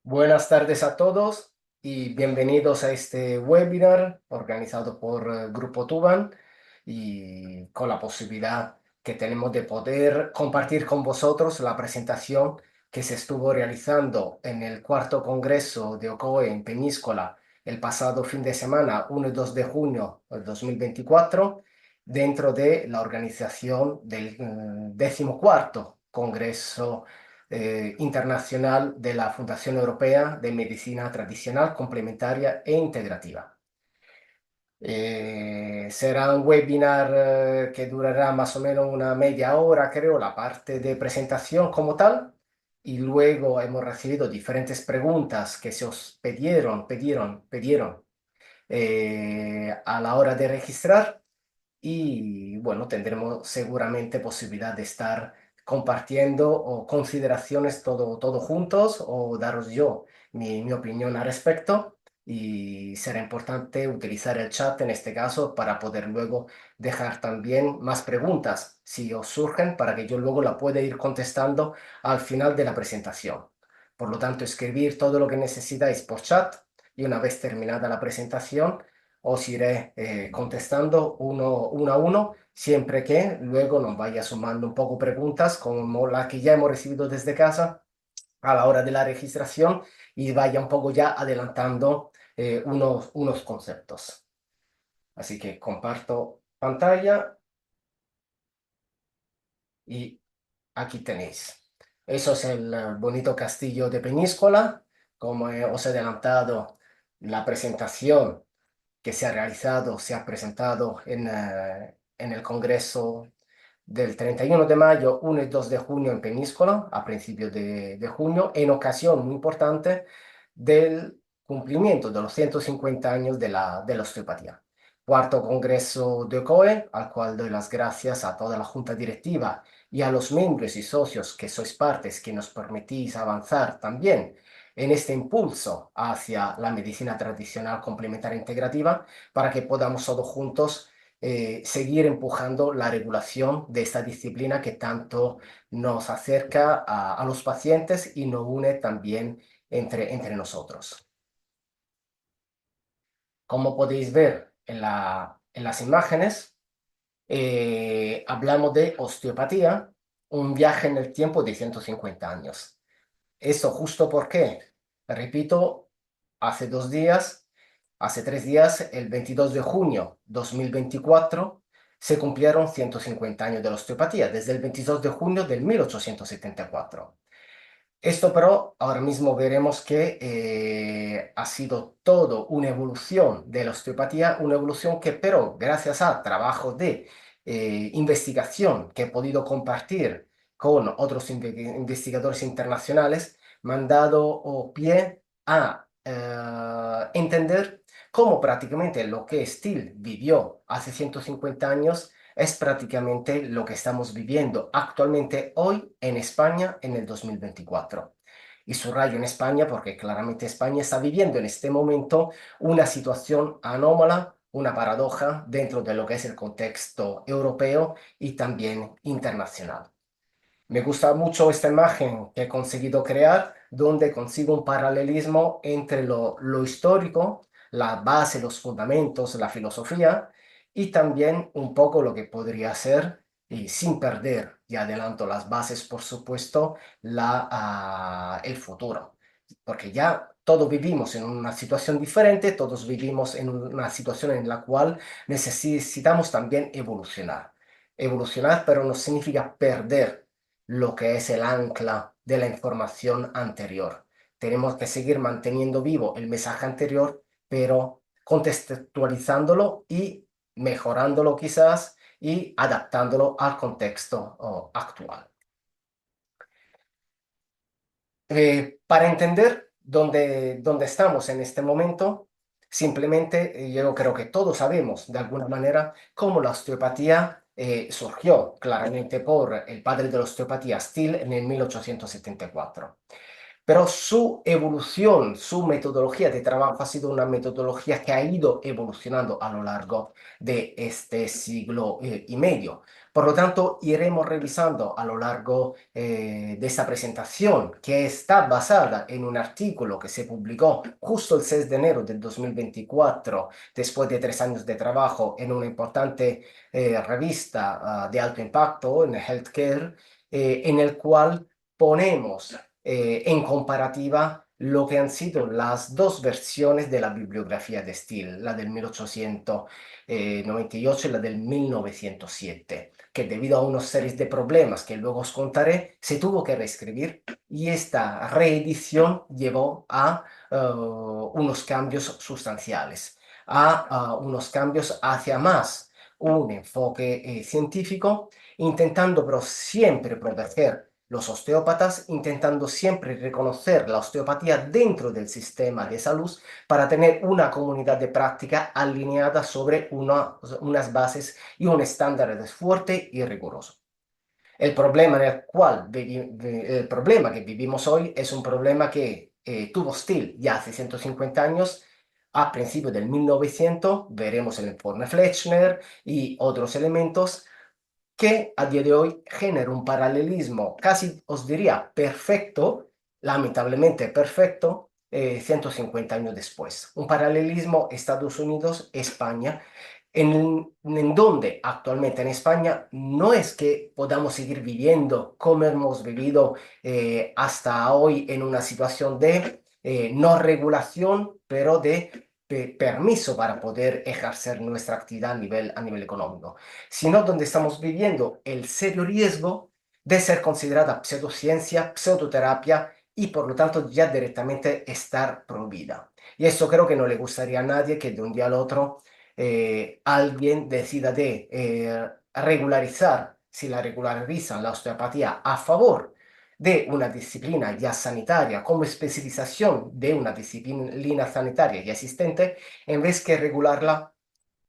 Buenas tardes a todos y bienvenidos a este webinar organizado por Grupo Tuban y con la posibilidad que tenemos de poder compartir con vosotros la presentación que se estuvo realizando en el cuarto congreso de OCOE en Peñíscola el pasado fin de semana, 1 y 2 de junio del 2024, dentro de la organización del 14º Congreso internacional de la Fundación Europea de Medicina Tradicional, Complementaria e Integrativa. Será un webinar que durará más o menos una media hora, creo, la parte de presentación como tal. Y luego hemos recibido diferentes preguntas que se os pidieron a la hora de registrar y bueno, tendremos seguramente posibilidad de estar compartiendo o consideraciones todo juntos o daros yo mi opinión al respecto y será importante utilizar el chat en este caso para poder luego dejar también más preguntas si os surgen para que yo luego la pueda ir contestando al final de la presentación. Por lo tanto, escribir todo lo que necesitáis por chat y una vez terminada la presentación os iré contestando uno a uno, siempre que luego nos vaya sumando un poco preguntas como la que ya hemos recibido desde casa a la hora de la registración y vaya un poco ya adelantando unos conceptos. Así que comparto pantalla y aquí tenéis. Eso es el bonito castillo de Peñíscola. Como os he adelantado, la presentación que se ha realizado, se ha presentado en el Congreso del 31 de mayo, 1 y 2 de junio en Peñíscola, a principios de junio, en ocasión muy importante del cumplimiento de los 150 años de la osteopatía. Cuarto Congreso de COE, al cual doy las gracias a toda la Junta Directiva y a los miembros y socios que sois partes, que nos permitís avanzar también en este impulso hacia la medicina tradicional complementaria integrativa para que podamos todos juntos seguir empujando la regulación de esta disciplina que tanto nos acerca a los pacientes y nos une también entre nosotros. Como podéis ver en las imágenes, hablamos de osteopatía, un viaje en el tiempo de 150 años. Eso justo porque, repito, hace 2 días, hace 3 días, el 22 de junio 2024, se cumplieron 150 años de la osteopatía, desde el 22 de junio del 1874. Esto pero ahora mismo veremos que ha sido todo una evolución de la osteopatía, una evolución que pero gracias a trabajo de investigación que he podido compartir con otros investigadores internacionales, me han dado pie a entender cómo prácticamente lo que Steele vivió hace 150 años es prácticamente lo que estamos viviendo actualmente hoy en España en el 2024. Y subrayo en España porque claramente España está viviendo en este momento una situación anómala, una paradoja dentro de lo que es el contexto europeo y también internacional. Me gusta mucho esta imagen que he conseguido crear, donde consigo un paralelismo entre lo histórico, la base, los fundamentos, la filosofía, y también un poco lo que podría ser, y sin perder, y adelanto las bases, por supuesto, el futuro. Porque ya todos vivimos en una situación diferente, todos vivimos en una situación en la cual necesitamos también evolucionar. Evolucionar, pero no significa perder lo que es el ancla de la información anterior. Tenemos que seguir manteniendo vivo el mensaje anterior, pero contextualizándolo y mejorándolo quizás y adaptándolo al contexto actual. Para entender dónde estamos en este momento, simplemente yo creo que todos sabemos de alguna manera cómo la osteopatía surgió claramente por el padre de la osteopatía, Steele, en el 1874. Pero su evolución, su metodología de trabajo ha sido una metodología que ha ido evolucionando a lo largo de este siglo y medio. Por lo tanto, iremos revisando a lo largo de esta presentación, que está basada en un artículo que se publicó justo el 6 de enero del 2024, después de 3 años de trabajo en una importante revista de alto impacto en healthcare, en el cual ponemos en comparativa lo que han sido las dos versiones de la bibliografía de Steele, la del 1898 y la del 1907, que debido a una serie de problemas que luego os contaré, se tuvo que reescribir y esta reedición llevó a unos cambios sustanciales, a unos cambios hacia más un enfoque científico, intentando pero siempre proteger los osteópatas, intentando siempre reconocer la osteopatía dentro del sistema de salud para tener una comunidad de práctica alineada sobre unas bases y un estándar fuerte y riguroso. El problema que vivimos hoy es un problema que tuvo Steele ya hace 150 años. A principios del 1900 veremos el informe Fletcher y otros elementos que a día de hoy genera un paralelismo casi, os diría, perfecto, lamentablemente perfecto, 150 años después. Un paralelismo Estados Unidos-España, en donde actualmente en España no es que podamos seguir viviendo como hemos vivido hasta hoy en una situación de no regulación, pero de permiso para poder ejercer nuestra actividad a nivel económico, sino donde estamos viviendo el serio riesgo de ser considerada pseudociencia, pseudoterapia y por lo tanto ya directamente estar prohibida. Y eso creo que no le gustaría a nadie que de un día al otro alguien decida de regularizar, si la regularizan la osteopatía a favor de una disciplina ya sanitaria como especialización de una disciplina sanitaria ya existente, en vez que regularla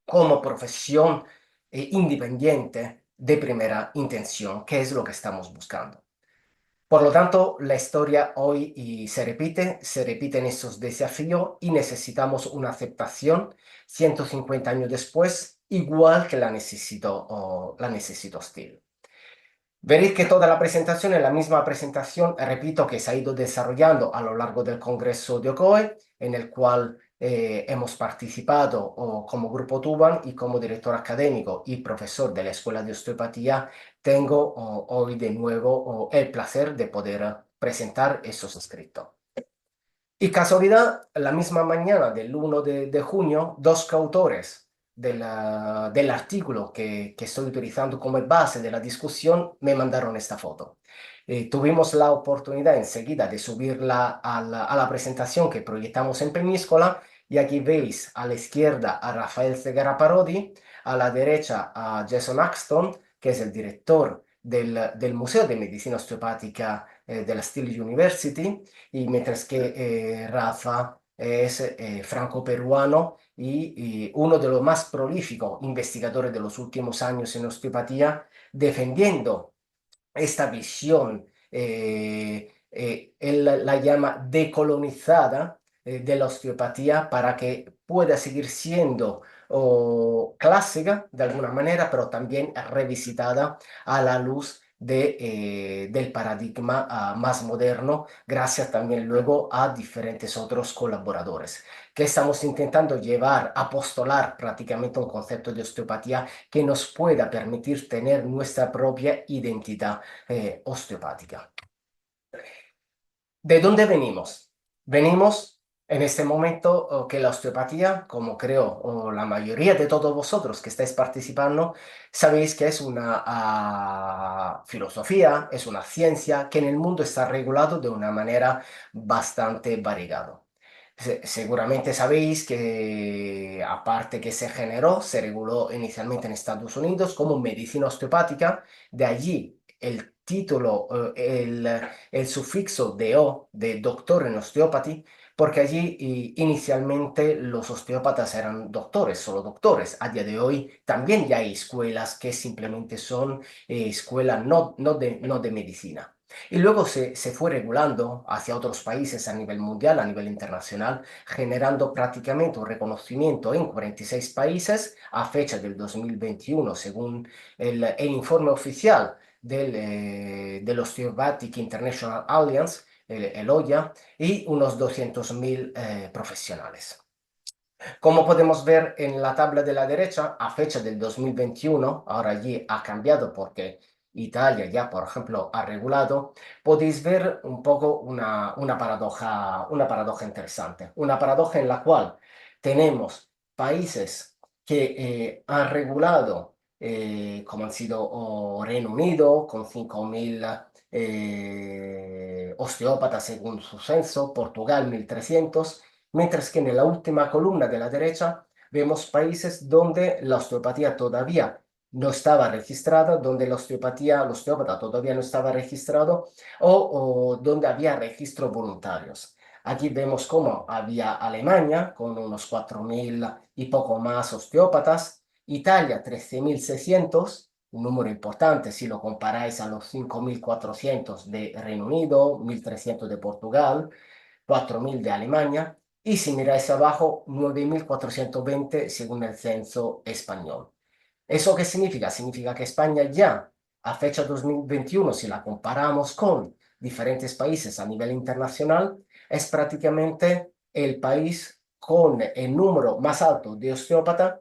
como profesión independiente de primera intención, que es lo que estamos buscando. Por lo tanto, la historia hoy se repite en estos desafíos y necesitamos una aceptación 150 años después, igual que la necesito Steele. Veréis que toda la presentación es la misma presentación, repito, que se ha ido desarrollando a lo largo del Congreso de OCOE, en el cual hemos participado como Grupo Tuban y como director académico y profesor de la Escuela de Osteopatía, tengo hoy de nuevo el placer de poder presentar esos escritos. Y casualidad, la misma mañana del 1 de junio, dos coautores del artículo que estoy utilizando como base de la discusión me mandaron esta foto. Tuvimos la oportunidad enseguida de subirla a la presentación que proyectamos en Peñíscola y aquí veis a la izquierda a Rafael Ceguera Parodi, a la derecha a Jason Axton, que es el director del Museo de Medicina Osteopática de la Steele University, y mientras que Rafa es franco-peruano y uno de los más prolíficos investigadores de los últimos años en osteopatía, defendiendo esta visión, él la llama decolonizada de la osteopatía para que pueda seguir siendo clásica de alguna manera, pero también revisitada a la luz del paradigma más moderno, gracias también luego a diferentes otros colaboradores, que estamos intentando llevar, apostolar prácticamente un concepto de osteopatía que nos pueda permitir tener nuestra propia identidad osteopática. ¿De dónde venimos? Venimos en este momento que la osteopatía, como creo o la mayoría de todos vosotros que estáis participando, sabéis que es una filosofía, es una ciencia que en el mundo está regulado de una manera bastante variada. Seguramente sabéis que aparte que se reguló inicialmente en Estados Unidos como medicina osteopática, de allí el título, el sufixo de O, de doctor en osteopatía, porque allí inicialmente los osteópatas eran doctores, solo doctores. A día de hoy también ya hay escuelas que simplemente son escuelas no de medicina. Y luego se fue regulando hacia otros países a nivel mundial, a nivel internacional, generando prácticamente un reconocimiento en 46 países a fecha del 2021, según el informe oficial del Osteopathic International Alliance, el OIA, y unos 200.000 profesionales. Como podemos ver en la tabla de la derecha, a fecha del 2021, ahora allí ha cambiado porque Italia ya, por ejemplo, ha regulado, podéis ver un poco una paradoja interesante. Una paradoja en la cual tenemos países que han regulado, como han sido Reino Unido, con 5.000 osteópatas según su censo, Portugal 1.300, mientras que en la última columna de la derecha vemos países donde la osteopatía todavía no estaba registrada, donde el osteópata todavía no estaba registrado o donde había registros voluntarios. Aquí vemos cómo había Alemania con unos 4.000 y poco más osteópatas, Italia 13.600, un número importante si lo comparáis a los 5.400 de Reino Unido, 1.300 de Portugal, 4.000 de Alemania, y si miráis abajo, 9.420 según el censo español. ¿Eso qué significa? Significa que España ya, a fecha 2021, si la comparamos con diferentes países a nivel internacional, es prácticamente el país con el número más alto de osteópatas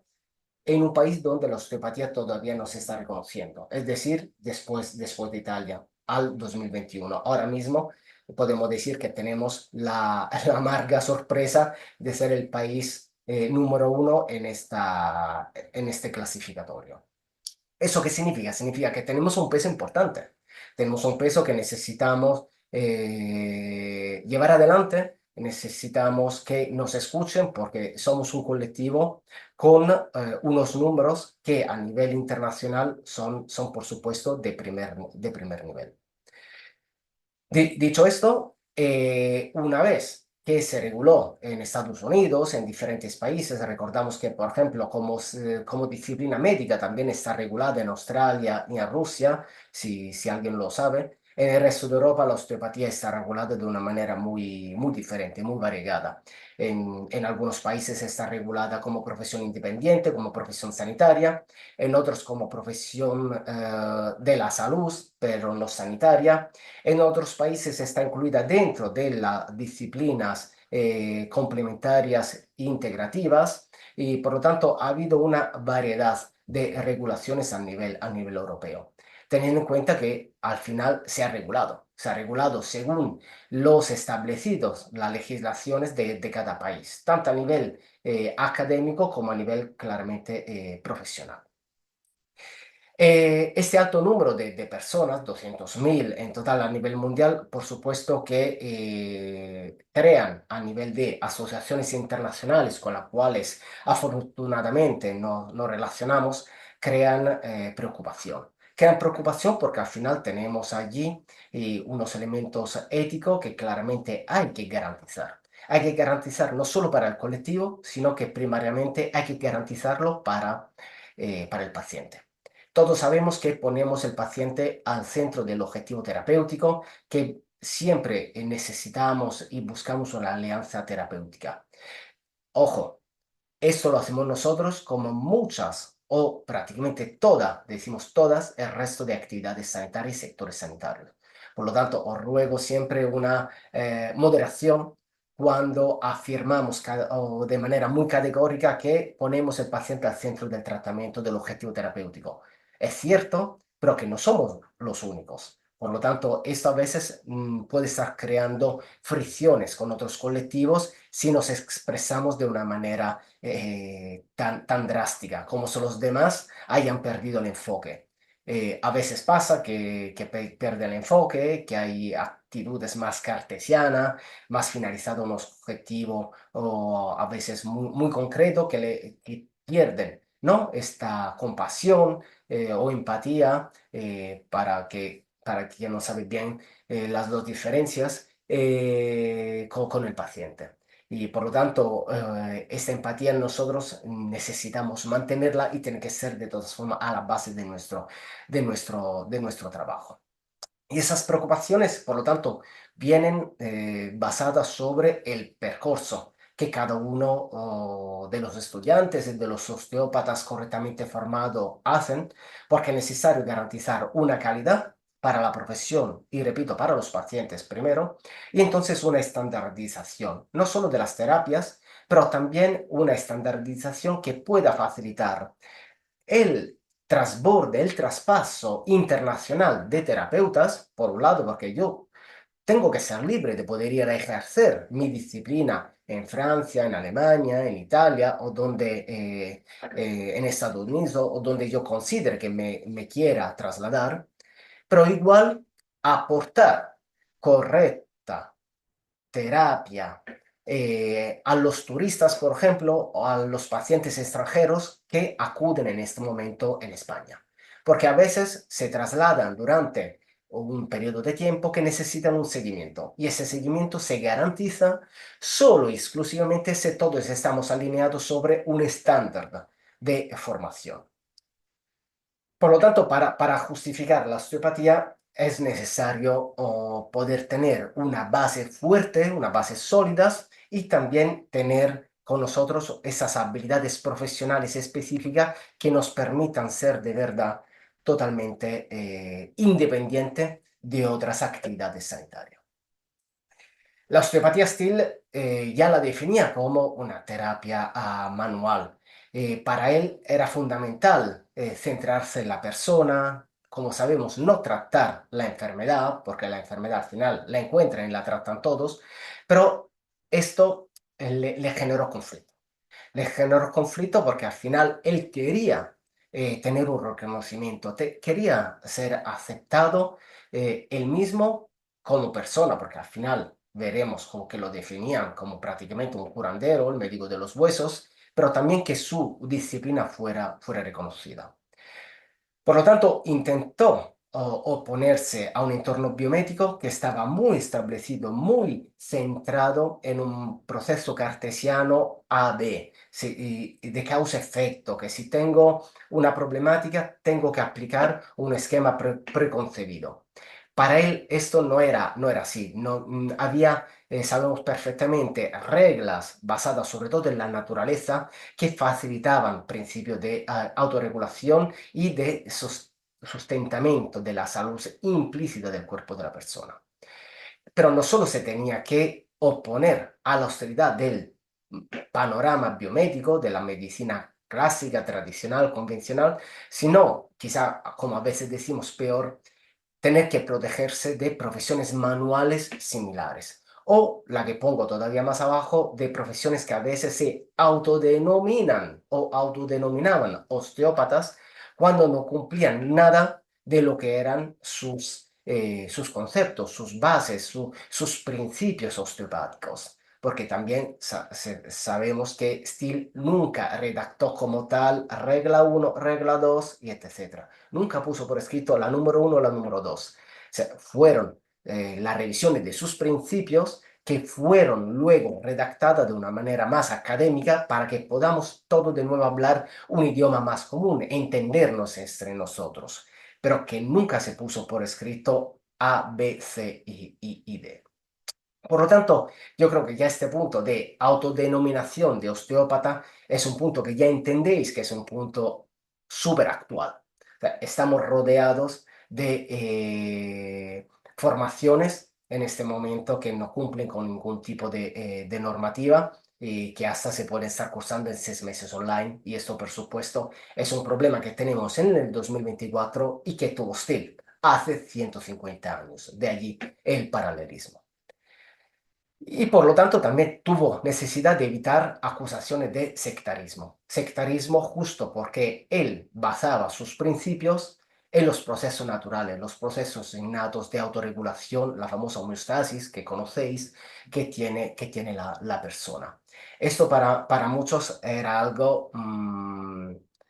en un país donde la osteopatía todavía no se está reconociendo, es decir, después de Italia, al 2021. Ahora mismo podemos decir que tenemos la amarga sorpresa de ser el país número uno en este clasificatorio. ¿Eso qué significa? Significa que tenemos un peso importante, tenemos un peso que necesitamos llevar adelante, necesitamos que nos escuchen porque somos un colectivo con unos números que a nivel internacional son por supuesto de primer nivel. Dicho esto, una vez que se reguló en Estados Unidos, en diferentes países, recordamos que, por ejemplo, como disciplina médica también está regulada en Australia y en Rusia, si alguien lo sabe. En el resto de Europa la osteopatía está regulada de una manera muy diferente, muy variegada. En algunos países está regulada como profesión independiente, como profesión sanitaria, en otros como profesión de la salud, pero no sanitaria. En otros países está incluida dentro de las disciplinas complementarias integrativas y por lo tanto ha habido una variedad de regulaciones a nivel europeo, teniendo en cuenta que al final se ha regulado según los establecidos, las legislaciones de cada país, tanto a nivel académico como a nivel claramente profesional. Este alto número de personas, 200.000 en total a nivel mundial, por supuesto que crean a nivel de asociaciones internacionales con las cuales afortunadamente nos relacionamos, crean preocupación. Crean preocupación porque al final tenemos allí unos elementos éticos que claramente hay que garantizar. Hay que garantizar no solo para el colectivo, sino que primariamente hay que garantizarlo para el paciente. Todos sabemos que ponemos el paciente al centro del objetivo terapéutico, que siempre necesitamos y buscamos una alianza terapéutica. Ojo, esto lo hacemos nosotros como muchas o prácticamente todas, decimos todas, el resto de actividades sanitarias y sectores sanitarios. Por lo tanto, os ruego siempre una moderación cuando afirmamos o de manera muy categórica que ponemos el paciente al centro del tratamiento del objetivo terapéutico. Es cierto, pero que no somos los únicos. Por lo tanto, esto a veces puede estar creando fricciones con otros colectivos si nos expresamos de una manera tan drástica, como si los demás hayan perdido el enfoque. A veces pasa que pierde el enfoque, que hay actitudes más cartesianas, más finalizado en un objetivo o a veces muy concreto que pierden, ¿no? Esta compasión o empatía para quien no sabe bien las dos diferencias con el paciente. Y por lo tanto, esta empatía nosotros necesitamos mantenerla y tiene que ser de todas formas a la base de nuestro trabajo. Y esas preocupaciones, por lo tanto, vienen basadas sobre el percurso que cada uno de los estudiantes y de los osteópatas correctamente formados hacen, porque es necesario garantizar una calidad para la profesión y, repito, para los pacientes primero, y entonces una estandarización, no solo de las terapias, pero también una estandarización que pueda facilitar el transborde, el traspaso internacional de terapeutas, por un lado, porque yo tengo que ser libre de poder ir a ejercer mi disciplina en Francia, en Alemania, en Italia o donde en Estados Unidos o donde yo considere que me quiera trasladar, pero igual aportar correcta terapia a los turistas, por ejemplo, o a los pacientes extranjeros que acuden en este momento en España. Porque a veces se trasladan durante un periodo de tiempo que necesitan un seguimiento y ese seguimiento se garantiza solo y exclusivamente si todos estamos alineados sobre un estándar de formación. Por lo tanto, para justificar la osteopatía es necesario poder tener una base fuerte, una base sólidas y también tener con nosotros esas habilidades profesionales específicas que nos permitan ser de verdad totalmente independiente de otras actividades sanitarias. La osteopatía Still ya la definía como una terapia manual. Para él era fundamental centrarse en la persona, como sabemos, no tratar la enfermedad, porque la enfermedad al final la encuentran y la tratan todos, pero esto le generó conflicto. Le generó conflicto porque al final él quería tener un reconocimiento, quería ser aceptado él mismo como persona, porque al final veremos como que lo definían como prácticamente un curandero, el médico de los huesos, pero también que su disciplina fuera reconocida. Por lo tanto, intentó oponerse a un entorno biomédico que estaba muy establecido, muy centrado en un proceso cartesiano A-B, y de causa-efecto, que si tengo una problemática, tengo que aplicar un esquema preconcebido. Para él esto no era así, no, había, sabemos perfectamente, reglas basadas sobre todo en la naturaleza que facilitaban principios de autorregulación y de sustentamiento de la salud implícita del cuerpo de la persona. Pero no solo se tenía que oponer a la austeridad del panorama biomédico, de la medicina clásica, tradicional, convencional, sino, quizá, como a veces decimos, peor, tener que protegerse de profesiones manuales similares. O la que pongo todavía más abajo, de profesiones que a veces se autodenominan o autodenominaban osteópatas cuando no cumplían nada de lo que eran sus conceptos, sus bases, sus principios osteopáticos. Porque también sabemos que Steele nunca redactó como tal regla 1, regla 2 y etcétera. Nunca puso por escrito la número 1 o la número 2. O sea, fueron las revisiones de sus principios que fueron luego redactadas de una manera más académica para que podamos todos de nuevo hablar un idioma más común, entendernos entre nosotros, pero que nunca se puso por escrito A, B, C y D. Por lo tanto, yo creo que ya este punto de autodenominación de osteópata es un punto que ya entendéis que es un punto súper actual. O sea, estamos rodeados de formaciones en este momento que no cumplen con ningún tipo de normativa y que hasta se pueden estar cursando en 6 meses online. Y esto, por supuesto, es un problema que tenemos en el 2024 y que tuvo Steele hace 150 años. De allí el paralelismo. Y por lo tanto también tuvo necesidad de evitar acusaciones de sectarismo. Sectarismo justo porque él basaba sus principios en los procesos naturales, los procesos innatos de autorregulación, la famosa homeostasis que conocéis, que tiene la persona. Esto para muchos era algo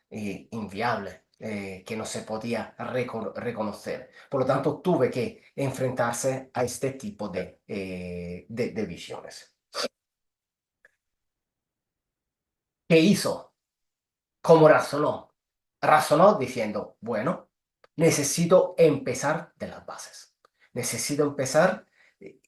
inviable, que no se podía reconocer. Por lo tanto, tuve que enfrentarse a este tipo de visiones. ¿Qué hizo? ¿Cómo razonó? Razonó diciendo, bueno, necesito empezar de las bases. necesito empezar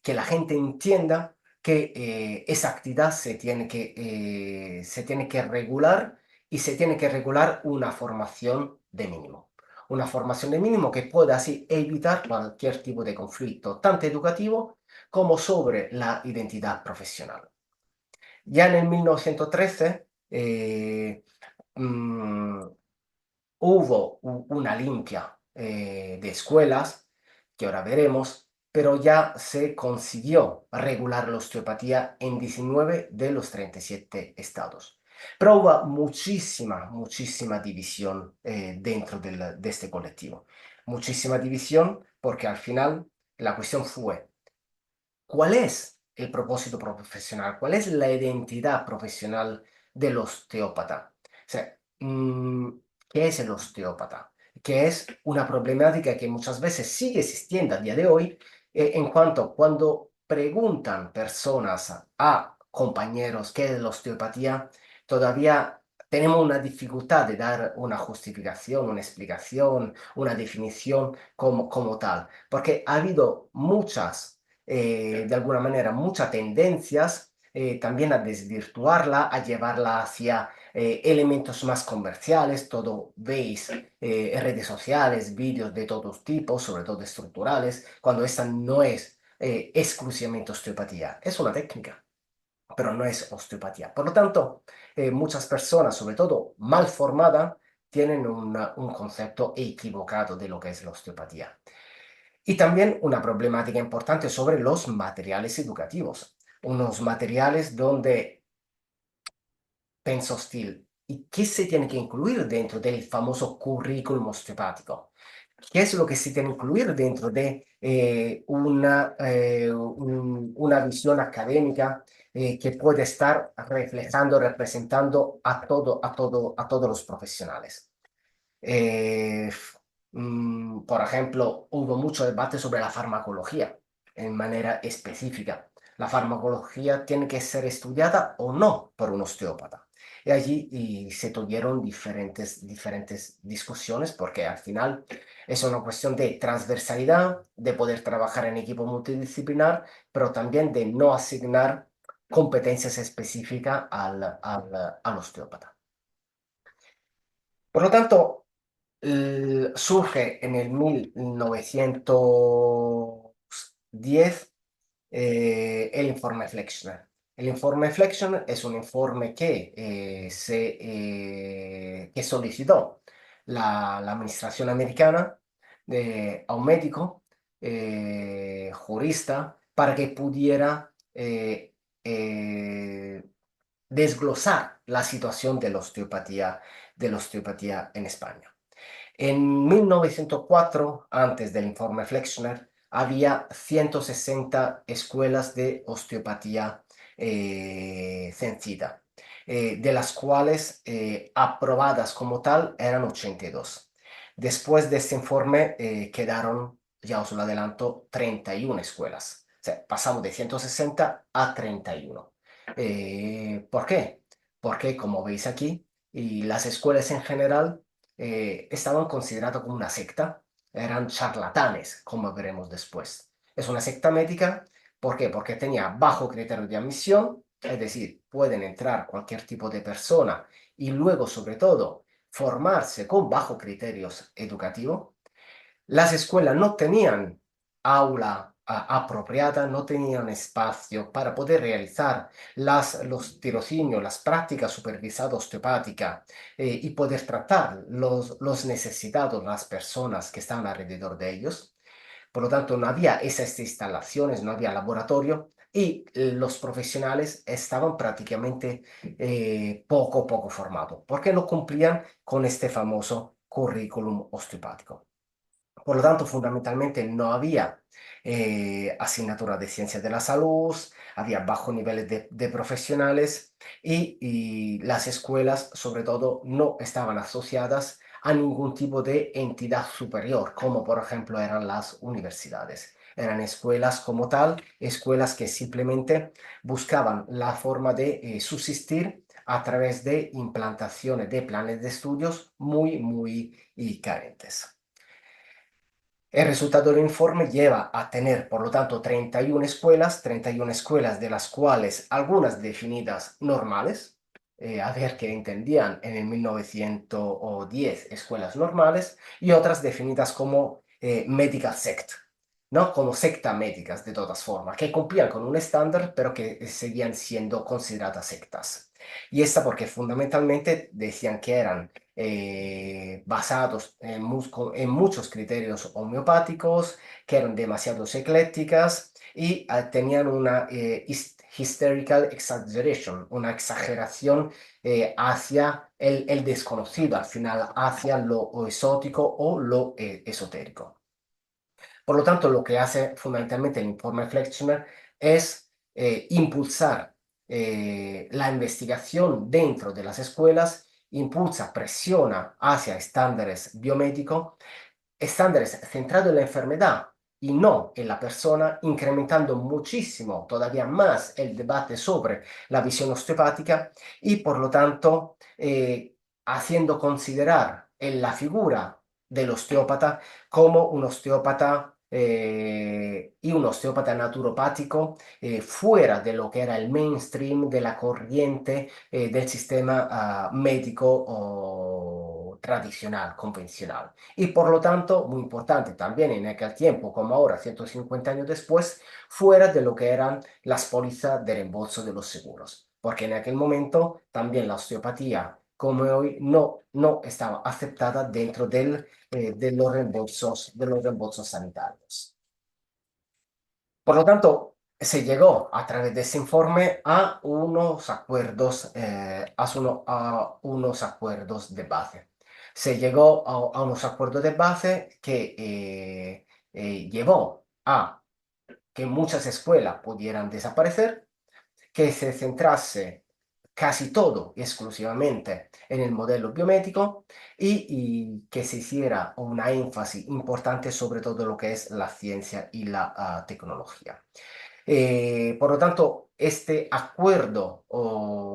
que la gente entienda que esa actividad se tiene que regular y se tiene que regular una formación de mínimo. Una formación de mínimo que pueda así evitar cualquier tipo de conflicto, tanto educativo como sobre la identidad profesional. Ya en el 1913 mm, hubo una limpia de escuelas, que ahora veremos, pero ya se consiguió regular la osteopatía en 19 de los 37 estados. Pero hubo muchísima división dentro de este colectivo. Muchísima división porque al final la cuestión fue: ¿cuál es el propósito profesional? ¿Cuál es la identidad profesional del osteópata? O sea, ¿qué es el osteópata? Que es una problemática que muchas veces sigue existiendo a día de hoy, en cuanto cuando preguntan personas a compañeros qué es la osteopatía, todavía tenemos una dificultad de dar una justificación, una explicación, una definición como tal, porque ha habido de alguna manera, muchas tendencias también a desvirtuarla, a llevarla hacia elementos más comerciales. Todo veis en redes sociales, vídeos de todos tipos, sobre todo estructurales, cuando esta no es exclusivamente osteopatía, es una técnica, pero no es osteopatía. Por lo tanto, muchas personas, sobre todo mal formadas, tienen un concepto equivocado de lo que es la osteopatía. Y también una problemática importante sobre los materiales educativos. Unos materiales donde penso Steel, ¿y qué se tiene que incluir dentro del famoso currículum osteopático? ¿Qué es lo que se tiene que incluir dentro de una visión académica que puede estar reflejando, representando a todos los profesionales? Eh, por ejemplo, hubo mucho debate sobre la farmacología en manera específica. ¿La farmacología tiene que ser estudiada o no por un osteópata? Y allí se tuvieron diferentes discusiones, porque al final es una cuestión de transversalidad, de poder trabajar en equipo multidisciplinar, pero también de no asignar competencias específicas al osteópata. Por lo tanto, surge en el 1910 el informe Flexner. El informe Flexner es un informe que solicitó la administración americana a un médico jurista para que pudiera eh, desglosar la situación de la osteopatía en España. En 1904, antes del informe Flexner, había 160 escuelas de osteopatía censida, de las cuales aprobadas como tal eran 82. Después de este informe quedaron, ya os lo adelanto, 31 escuelas. O sea, pasamos de 160 a 31. ¿Por qué? Porque, como veis aquí, y las escuelas en general estaban consideradas como una secta, eran charlatanes, como veremos después. Es una secta médica, ¿por qué? Porque tenía bajo criterio de admisión, es decir, pueden entrar cualquier tipo de persona y luego, sobre todo, formarse con bajo criterios educativos. Las escuelas no tenían aula apropiada, no tenían espacio para poder realizar los tirocinios, las prácticas supervisadas osteopáticas y poder tratar los necesitados, las personas que están alrededor de ellos. Por lo tanto, no había esas instalaciones, no había laboratorio y los profesionales estaban prácticamente poco formados porque no cumplían con este famoso currículum osteopático. Por lo tanto, fundamentalmente no había asignatura de ciencias de la salud, había bajos niveles de profesionales y las escuelas, sobre todo, no estaban asociadas a ningún tipo de entidad superior, como por ejemplo eran las universidades. Eran escuelas como tal, escuelas que simplemente buscaban la forma de subsistir a través de implantaciones de planes de estudios muy carentes. El resultado del informe lleva a tener, por lo tanto, 31 escuelas de las cuales algunas definidas normales, a ver que entendían en el 1910 escuelas normales, y otras definidas como medical sect, ¿no? Como secta médicas de todas formas, que cumplían con un estándar, pero que seguían siendo consideradas sectas. Y esta porque fundamentalmente decían que eran basados en muchos criterios homeopáticos, que eran demasiado eclécticas y tenían una hysterical exaggeration, una exageración hacia el desconocido, al final hacia lo exótico o lo esotérico. Por lo tanto, lo que hace fundamentalmente el informe Flexner es impulsar la investigación dentro de las escuelas, impulsa, presiona hacia estándares biomédicos, estándares centrados en la enfermedad y no en la persona, incrementando muchísimo, todavía más, el debate sobre la visión osteopática y, por lo tanto, haciendo considerar en la figura del osteópata como un osteópata y un osteópata naturopático fuera de lo que era el mainstream de la corriente del sistema médico o tradicional, convencional. Y por lo tanto, muy importante también en aquel tiempo, como ahora, 150 años después, fuera de lo que eran las pólizas de reembolso de los seguros. Porque en aquel momento también la osteopatía, como hoy, no estaba aceptada dentro de los reembolsos sanitarios. Por lo tanto, se llegó a través de ese informe a unos acuerdos, a unos acuerdos de base. Se llegó a unos acuerdos de base que llevó a que muchas escuelas pudieran desaparecer, que se centrase casi todo exclusivamente en el modelo biomédico y que se hiciera una énfasis importante sobre todo lo que es la ciencia y la tecnología. Por lo tanto, este acuerdo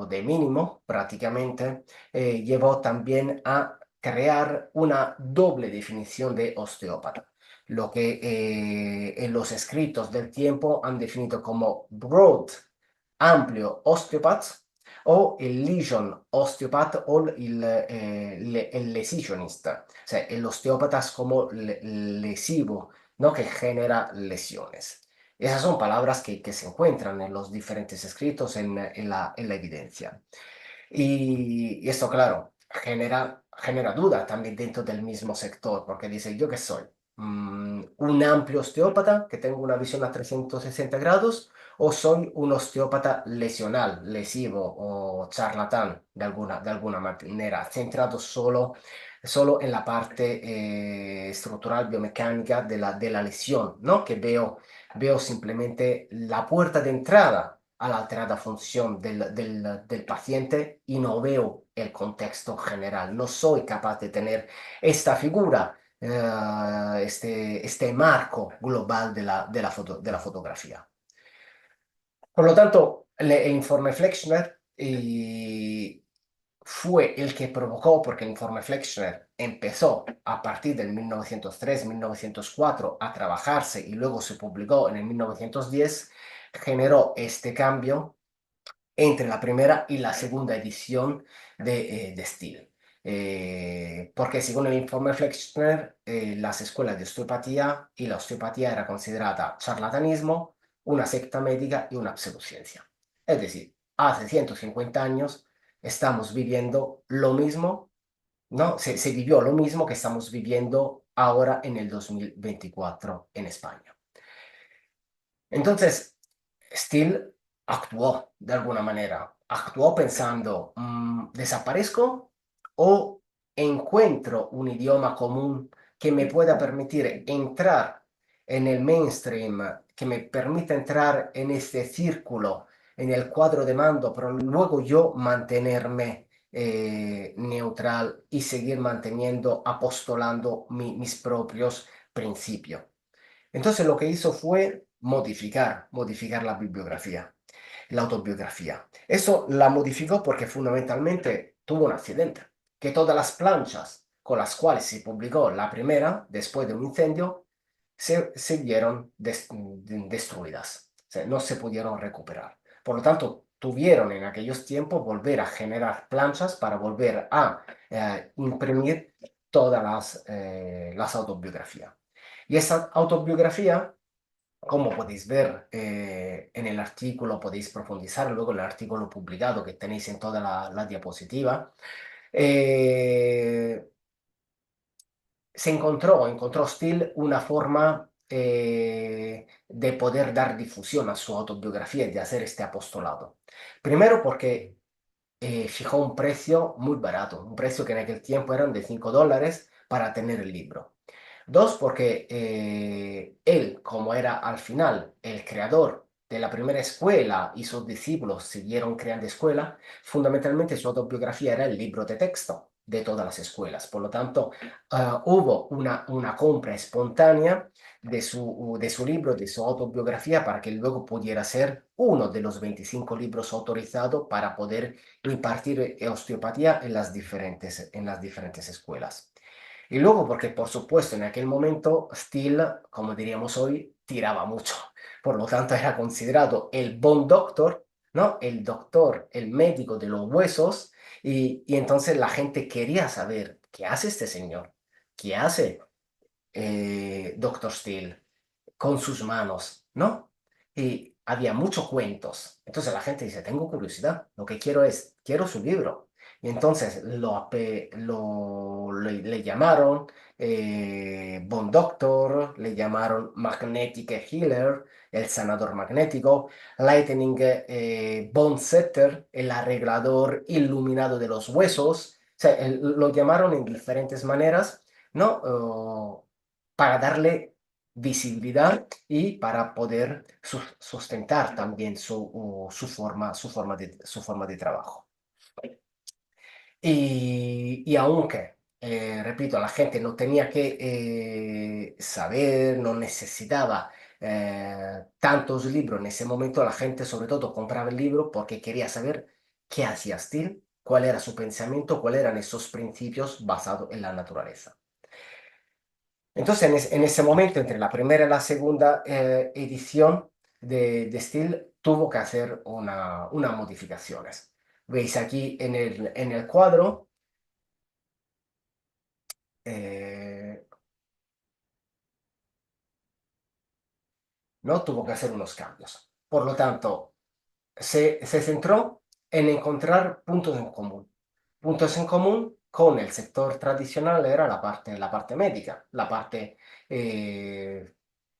de mínimo prácticamente llevó también a crear una doble definición de osteópata, lo que en los escritos del tiempo han definido como broad, amplio osteopath o el lesion osteopath o el lesisionista, o sea, el osteópata es como lesivo, ¿no? Que genera lesiones. Esas son palabras que se encuentran en los diferentes escritos, en la evidencia. Y esto, claro, genera duda también dentro del mismo sector, porque dice, ¿yo qué soy? ¿Un amplio osteópata que tengo una visión a 360 grados? ¿O soy un osteópata lesional, lesivo o charlatán de alguna manera, centrado solo en la parte estructural biomecánica de la lesión, ¿no? Que veo simplemente la puerta de entrada a la alterada función del paciente y no veo el contexto general. No soy capaz de tener esta figura, este marco global de la fotografía. Por lo tanto, el informe Flexner fue el que provocó, porque el informe Flexner empezó a partir del 1903-1904 a trabajarse y luego se publicó en el 1910, generó este cambio entre la primera y la segunda edición de Steele. Porque según el informe Flexner, las escuelas de osteopatía y la osteopatía era considerada charlatanismo, una secta médica y una pseudociencia. Es decir, hace 150 años estamos viviendo lo mismo, ¿no? Se vivió lo mismo que estamos viviendo ahora en el 2024 en España. Entonces, Steele actuó de alguna manera. Actuó pensando, ¿desaparezco o encuentro un idioma común que me pueda permitir entrar en el mainstream, que me permita entrar en este círculo, en el cuadro de mando, pero luego yo mantenerme neutral y seguir manteniendo, apostolando mis propios principios? Entonces lo que hizo fue modificar la bibliografía, la autobiografía. Eso la modificó porque fundamentalmente tuvo un accidente, que todas las planchas con las cuales se publicó la primera, después de un incendio, se vieron destruidas, o sea, no se pudieron recuperar. Por lo tanto, tuvieron en aquellos tiempos volver a generar planchas para volver a imprimir todas las autobiografías. Y esa autobiografía, como podéis ver en el artículo, podéis profundizar luego en el artículo publicado que tenéis en toda la diapositiva, eh, encontró Steele una forma de poder dar difusión a su autobiografía y de hacer este apostolado. Primero porque fijó un precio muy barato, un precio que en aquel tiempo eran de $5 para tener el libro. Dos, porque él, como era al final el creador de la primera escuela y sus discípulos siguieron creando escuela, fundamentalmente su autobiografía era el libro de texto de todas las escuelas. Por lo tanto, hubo una compra espontánea de su libro, de su autobiografía, para que luego pudiera ser uno de los 25 libros autorizados para poder impartir osteopatía en las diferentes escuelas. Y luego porque, por supuesto, en aquel momento Steele, como diríamos hoy, tiraba mucho. Por lo tanto, era considerado el bone doctor, ¿no? El doctor, el médico de los huesos. Y entonces la gente quería saber, ¿qué hace este señor? ¿Qué hace Doctor Steele con sus manos, ¿no? Y había muchos cuentos. Entonces la gente dice, tengo curiosidad, lo que quiero su libro. Y entonces le llamaron Bone Doctor, le llamaron Magnetic Healer, el sanador magnético, Lightning Bone Setter, el arreglador iluminado de los huesos. O sea, lo llamaron en diferentes maneras, ¿no? Para darle visibilidad y para poder sustentar también su forma de trabajo. Y aunque, repito, la gente no tenía que saber, no necesitaba tantos libros en ese momento, la gente sobre todo compraba el libro porque quería saber qué hacía Steele, cuál era su pensamiento, cuáles eran esos principios basados en la naturaleza. Entonces, en ese momento, entre la primera y la segunda edición de Steel, tuvo que hacer unas modificaciones. Veis aquí en el cuadro, eh, no tuvo que hacer unos cambios. Por lo tanto, se centró en encontrar puntos en común. Puntos en común con el sector tradicional era la parte médica, la parte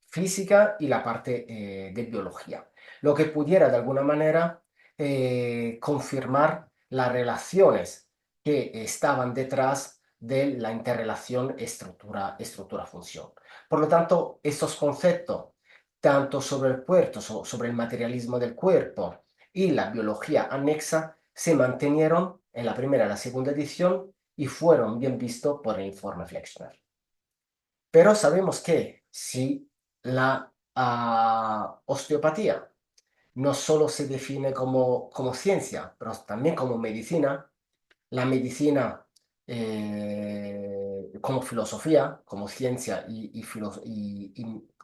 física y la parte de biología. Lo que pudiera de alguna manera confirmar las relaciones que estaban detrás de la interrelación estructura-función. Por lo tanto, estos conceptos, tanto sobre el cuerpo, sobre el materialismo del cuerpo y la biología anexa, se mantenieron en la primera y la segunda edición y fueron bien vistos por el informe Flexner. Pero sabemos que si la osteopatía no solo se define como ciencia, pero también como medicina, la medicina como filosofía, como ciencia y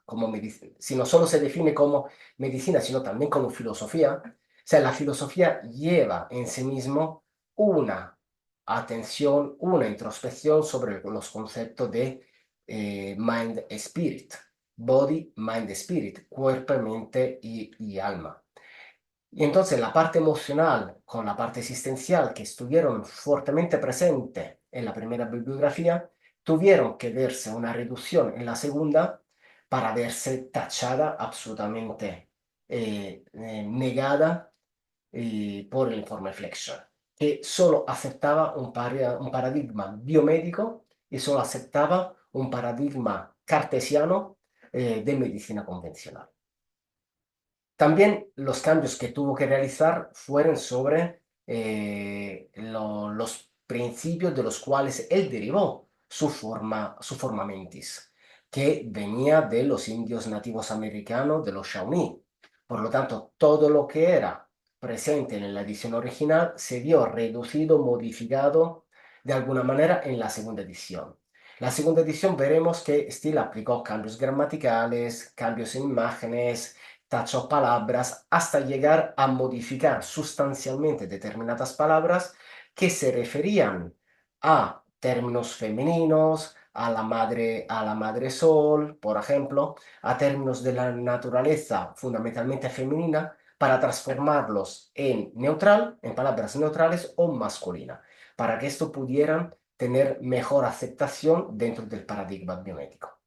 como medicina, si no solo se define como medicina, sino también como filosofía, o sea, la filosofía lleva en sí mismo una atención, una introspección sobre los conceptos de mind, spirit, body, mind, spirit, cuerpo, mente y alma. Y entonces la parte emocional con la parte existencial que estuvieron fuertemente presentes en la primera bibliografía, tuvieron que verse una reducción en la segunda para verse tachada absolutamente negada por el informe Flexion, que solo aceptaba un paradigma biomédico y solo aceptaba un paradigma cartesiano de medicina convencional. También los cambios que tuvo que realizar fueron sobre los principios de los cuales él derivó su forma mentis, que venía de los indios nativos americanos, de los Shawnee. Por lo tanto, todo lo que era presente en la edición original se vio reducido, modificado de alguna manera en la segunda edición. La segunda edición veremos que Steele aplicó cambios gramaticales, cambios en imágenes, tachó palabras, hasta llegar a modificar sustancialmente determinadas palabras que se referían a términos femeninos, a la madre sol, por ejemplo, a términos de la naturaleza fundamentalmente femenina, para transformarlos en neutral, en palabras neutrales o masculina, para que esto pudieran tener mejor aceptación dentro del paradigma biomédico.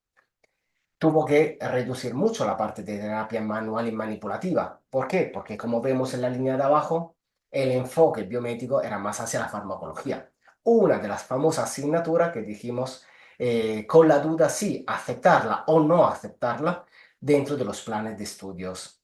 Tuvo que reducir mucho la parte de terapia manual y manipulativa. ¿Por qué? Porque como vemos en la línea de abajo, el enfoque biomédico era más hacia la farmacología. Una de las famosas asignaturas que dijimos con la duda si aceptarla o no aceptarla dentro de los planes de estudios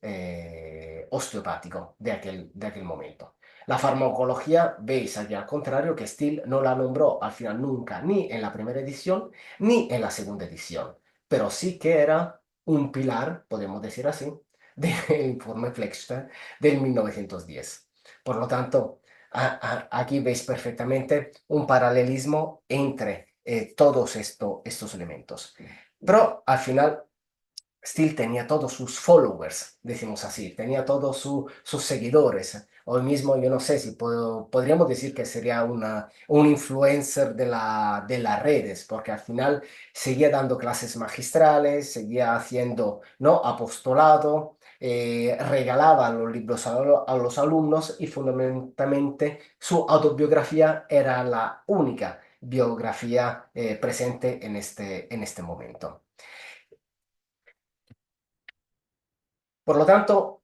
osteopáticos de aquel momento. La farmacología, veis aquí al contrario, que Steele no la nombró al final nunca, ni en la primera edición, ni en la segunda edición, pero sí que era un pilar, podemos decir así, del informe Flexner del 1910. Por lo tanto, aquí veis perfectamente un paralelismo entre todos estos elementos. Pero al final Steele tenía todos sus followers, decimos así, tenía todos sus seguidores. Hoy mismo yo no sé si podríamos decir que sería un influencer de las redes, porque al final seguía dando clases magistrales, seguía haciendo, ¿no?, apostolado, regalaba los libros a los alumnos y fundamentalmente su autobiografía era la única biografía presente en este momento. Por lo tanto,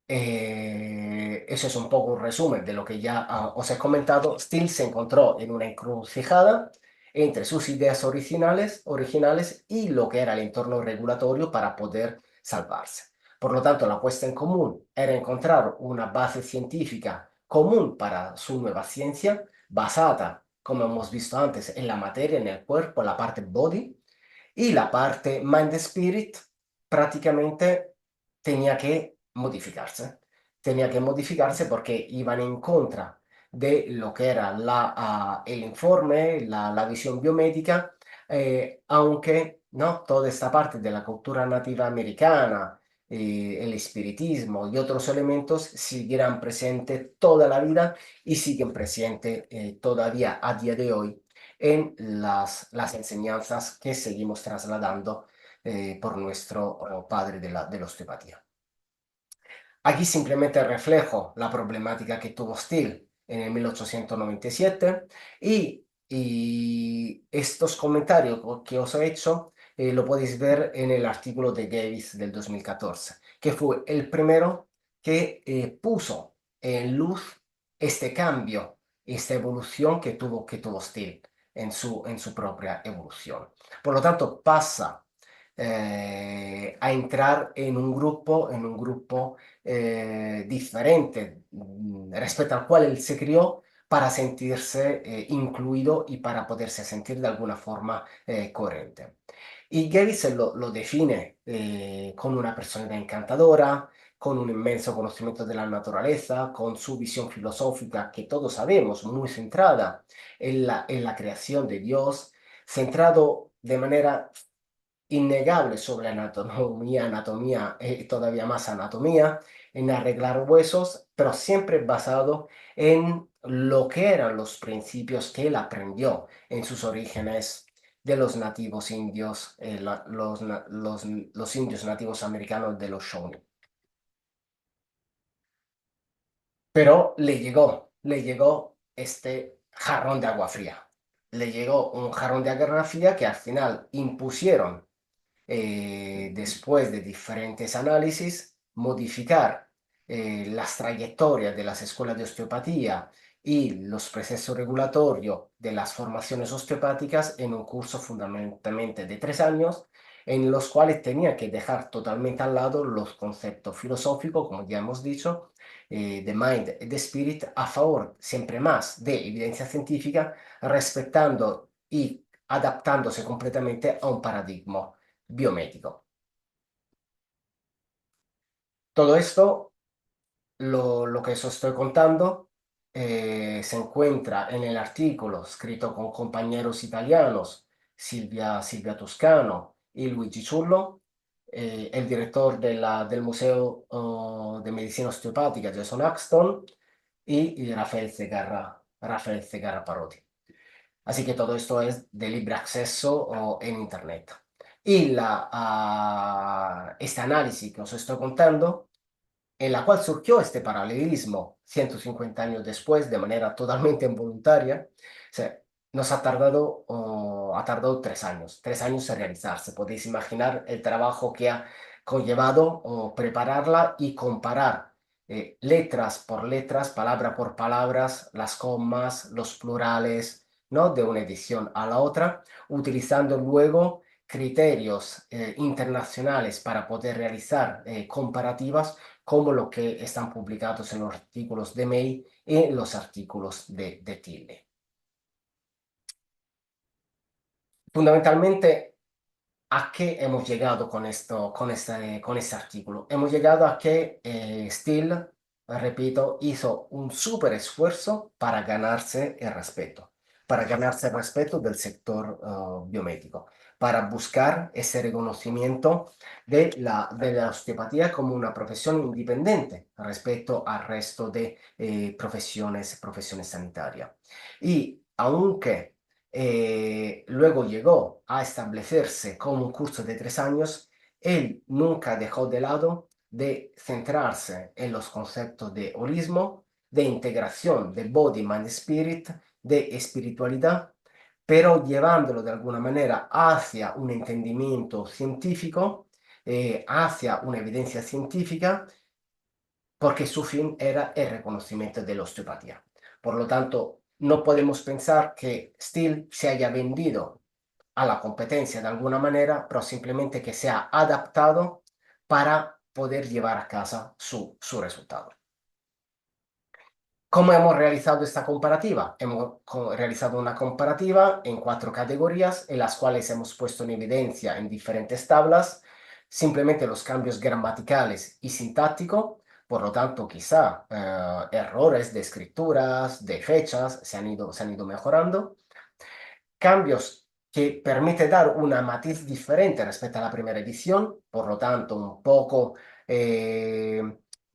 eso es un poco un resumen de lo que ya os he comentado. Steele se encontró en una encrucijada entre sus ideas originales y lo que era el entorno regulatorio para poder salvarse. Por lo tanto, la puesta en común era encontrar una base científica común para su nueva ciencia, basada, como hemos visto antes, en la materia, en el cuerpo, la parte body, y la parte mind-spirit prácticamente tenía que modificarse. Tenía que modificarse porque iban en contra de lo que era el informe, la visión biomédica, aunque, ¿no?, toda esta parte de la cultura nativa americana, el espiritismo y otros elementos siguieran presentes toda la vida y siguen presentes todavía a día de hoy en las enseñanzas que seguimos trasladando por nuestro padre de la osteopatía. Aquí simplemente reflejo la problemática que tuvo Steele en el 1897 y estos comentarios que os he hecho lo podéis ver en el artículo de Gavis del 2014, que fue el primero que puso en luz este cambio, esta evolución que tuvo Steele en su propia evolución. Por lo tanto, pasa a entrar en un grupo differente rispetto al quale él se criò para sentirse incluido y para poterse sentir de alguna forma coherente. Y Gavis lo define con una personalidad encantadora, con un inmenso conocimiento de la naturaleza, con su visión filosófica que todos sabemos, muy centrada en la creación de Dios, centrado de manera innegable sobre anatomía y todavía más anatomía, en arreglar huesos, pero siempre basado en lo que eran los principios que él aprendió en sus orígenes de los nativos indios, los indios nativos americanos de los Shawnee. Pero le llegó este jarrón de agua fría. Le llegó un jarrón de agua fría que al final impusieron después de diferentes análisis, modificar las trayectorias de las escuelas de osteopatía y los procesos regulatorios de las formaciones osteopáticas en un curso fundamentalmente de 3 años, en los cuales tenía que dejar totalmente al lado los conceptos filosóficos, como ya hemos dicho, de mind y de spirit, a favor siempre más de evidencia científica, respetando y adaptándose completamente a un paradigma biomédico. Todo esto, lo que os estoy contando, se encuentra en el artículo escrito con compañeros italianos, Silvia Toscano y Luigi Zullo, el director del Museo de Medicina Osteopática, Jason Axton, y Rafael Segarra Parodi. Así que todo esto es de libre acceso en Internet. Y este análisis que os estoy contando, en la cual surgió este paralelismo 150 años después, de manera totalmente involuntaria, nos ha tardado 3 años, 3 años en realizarse. Podéis imaginar el trabajo que ha conllevado prepararla y comparar letras por letras, palabra por palabras, las comas, los plurales, ¿no? De una edición a la otra, utilizando luego criterios internacionales para poder realizar comparativas como lo que están publicados en los artículos de May y en los artículos de Tilly. Fundamentalmente, ¿a qué hemos llegado con esto, con este artículo? Hemos llegado a que Steele, repito, hizo un súper esfuerzo para ganarse el respeto del sector biomédico, para buscar ese reconocimiento de la osteopatía como una profesión independiente respecto al resto de profesiones sanitarias. Y aunque luego llegó a establecerse como un curso de 3 años, él nunca dejó de lado de centrarse en los conceptos de holismo, de integración de body, mind, spirit, de espiritualidad, pero llevándolo de alguna manera hacia un entendimiento científico, hacia una evidencia científica, porque su fin era el reconocimiento de la osteopatía. Por lo tanto, no podemos pensar que Steele se haya vendido a la competencia de alguna manera, pero simplemente que se ha adaptado para poder llevar a casa su resultado. ¿Cómo hemos realizado esta comparativa? Hemos realizado una comparativa en 4 categorías en las cuales hemos puesto en evidencia en diferentes tablas simplemente los cambios gramaticales y sintácticos. Por lo tanto, quizá errores de escrituras, de fechas, se han ido mejorando. Cambios que permite dar una matiz diferente respecto a la primera edición, por lo tanto, un poco eh,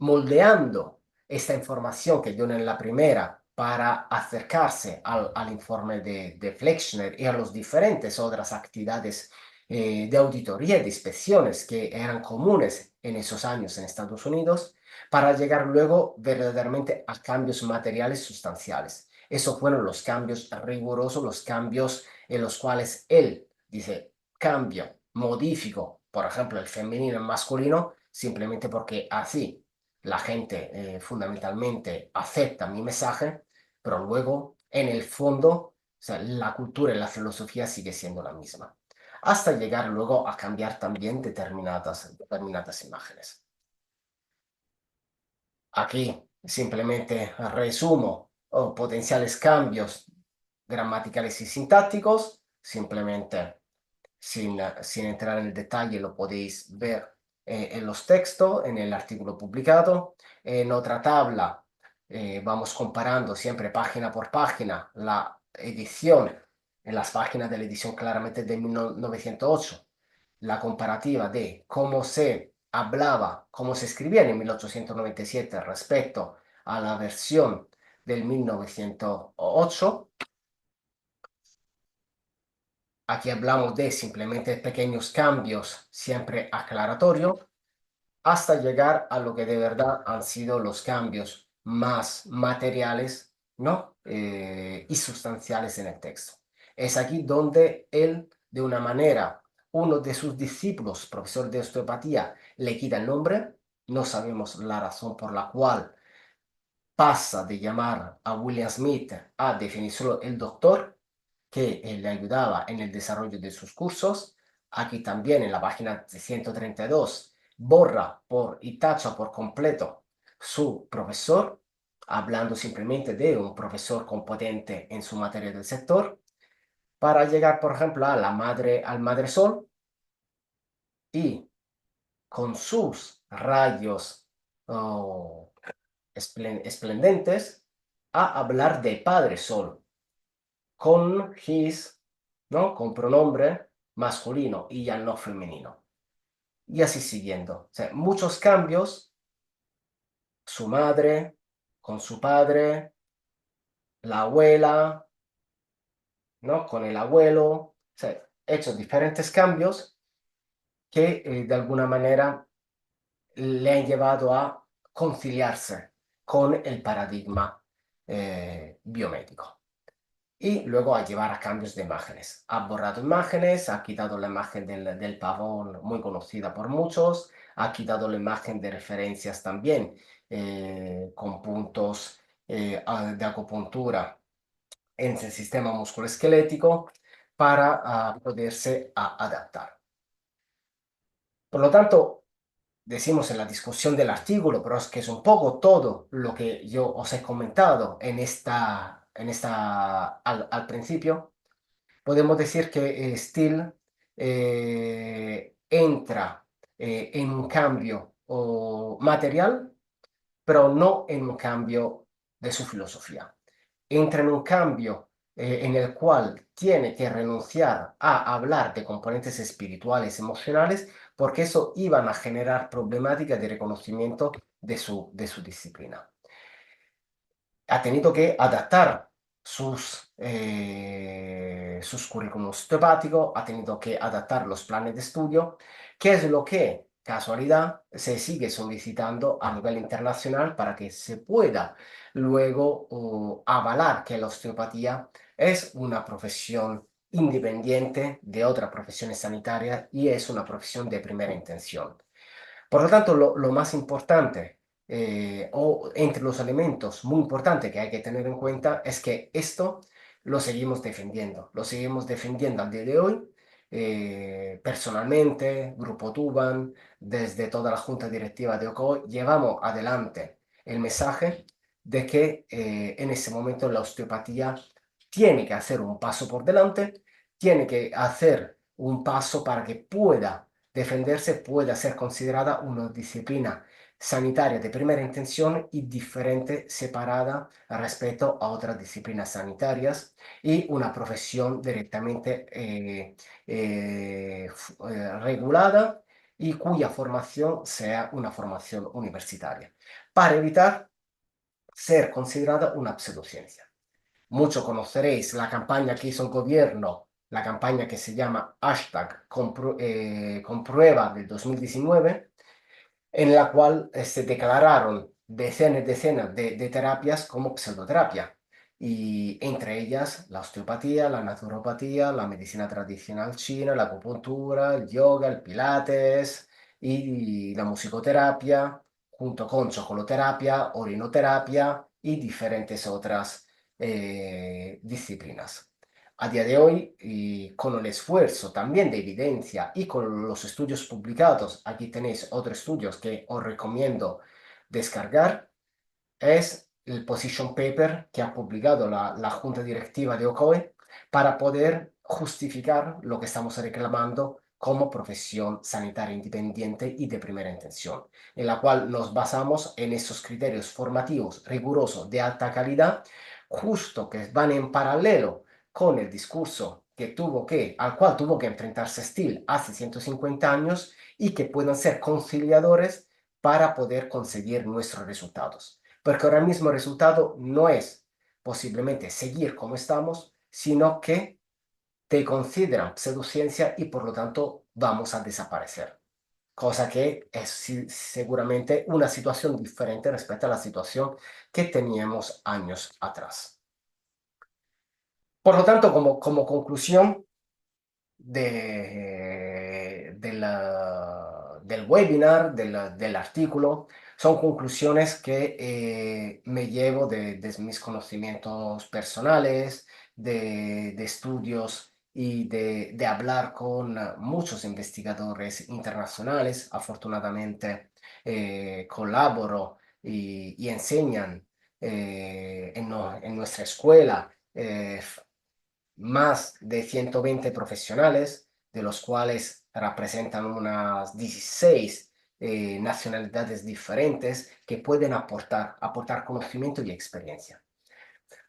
moldeando esta información que dio en la primera para acercarse al informe de Flexner y a las diferentes otras actividades de auditoría y de inspecciones que eran comunes en esos años en Estados Unidos, para llegar luego verdaderamente a cambios materiales sustanciales. Esos fueron los cambios rigurosos, los cambios en los cuales él dice, cambio, modifico, por ejemplo, el femenino en masculino, simplemente porque así la gente fundamentalmente acepta mi mensaje, pero luego, en el fondo, o sea, la cultura y la filosofía sigue siendo la misma, hasta llegar luego a cambiar también determinadas imágenes. Aquí simplemente resumo potenciales cambios gramaticales y sintácticos, simplemente sin entrar en el detalle lo podéis ver en los textos, en el artículo publicado. En otra tabla vamos comparando siempre página por página la edición, en las páginas de la edición claramente de 1908, la comparativa de cómo se hablaba, cómo se escribía en 1897 respecto a la versión del 1908. Aquí hablamos de simplemente pequeños cambios, siempre aclaratorios, hasta llegar a lo que de verdad han sido los cambios más materiales, ¿no? Y sustanciales en el texto. Es aquí donde él, de una manera, uno de sus discípulos, profesor de osteopatía, le quita el nombre. No sabemos la razón por la cual pasa de llamar a William Smith a definir solo el doctor, que le ayudaba en el desarrollo de sus cursos. Aquí también en la página 132 borra y tacha por completo su profesor, hablando simplemente de un profesor competente en su materia del sector, para llegar, por ejemplo, al Madre Sol y con sus rayos oh, esplendentes a hablar de Padre Sol con his ¿no? Con pronombre masculino y ya no femenino. Y así siguiendo. O sea, muchos cambios, su madre, con su padre, la abuela, ¿no? Con el abuelo. O sea, hecho diferentes cambios que de alguna manera le han llevado a conciliarse con el paradigma biomédico. Y luego a llevar a cambios de imágenes. Ha borrado imágenes, ha quitado la imagen del pavón muy conocida por muchos, ha quitado la imagen de referencias también con puntos de acupuntura en el sistema musculoesquelético para poderse adaptar. Por lo tanto, decimos en la discusión del artículo, pero es que es un poco todo lo que yo os he comentado al principio. Podemos decir que Steele entra en un cambio material, pero no en un cambio de su filosofía. Entra en un cambio en el cual tiene que renunciar a hablar de componentes espirituales, emocionales, porque eso iban a generar problemáticas de reconocimiento de su disciplina. Ha tenido que adaptar sus currículums osteopáticos, ha tenido que adaptar los planes de estudio, que es lo que, casualidad, se sigue solicitando a nivel internacional para que se pueda luego avalar que la osteopatía es una profesión independiente de otras profesiones sanitarias y es una profesión de primera intención. Por lo tanto, lo más importante o entre los elementos muy importantes que hay que tener en cuenta es que esto lo seguimos defendiendo al día de hoy. Personalmente, Grupo Tuban, desde toda la junta directiva de OCOI, llevamos adelante el mensaje de que en ese momento la osteopatía tiene que hacer un paso por delante, tiene que hacer un paso para que pueda defenderse, pueda ser considerada una disciplina sanitaria de primera intención y diferente, separada respecto a otras disciplinas sanitarias y una profesión directamente regulada y cuya formación sea una formación universitaria, para evitar ser considerada una pseudociencia. Mucho conoceréis la campaña que hizo el gobierno, la campaña que se llama Comprueba del 2019, en la cual se declararon decenas y decenas de terapias como pseudoterapia, y entre ellas la osteopatía, la naturopatía, la medicina tradicional china, la acupuntura, el yoga, el pilates y la musicoterapia, junto con chocoloterapia, orinoterapia y diferentes otras disciplinas. A día de hoy, y con el esfuerzo también de evidencia y con los estudios publicados, aquí tenéis otros estudios que os recomiendo descargar, es el position paper que ha publicado la Junta Directiva de OCOE para poder justificar lo que estamos reclamando como profesión sanitaria independiente y de primera intención, en la cual nos basamos en esos criterios formativos rigurosos de alta calidad, justo que van en paralelo con el discurso al cual tuvo que enfrentarse Steele hace 150 años y que puedan ser conciliadores para poder conseguir nuestros resultados. Porque ahora mismo el resultado no es posiblemente seguir como estamos, sino que te consideran pseudociencia y por lo tanto vamos a desaparecer. Cosa que es seguramente una situación diferente respecto a la situación que teníamos años atrás. Por lo tanto, como conclusión del webinar, del artículo, son conclusiones que me llevo de mis conocimientos personales, de estudios y de hablar con muchos investigadores internacionales. Afortunadamente, colaboro y enseñan en nuestra escuela más de 120 profesionales, de los cuales representan unas 16 nacionalidades diferentes que pueden aportar conocimiento y experiencia.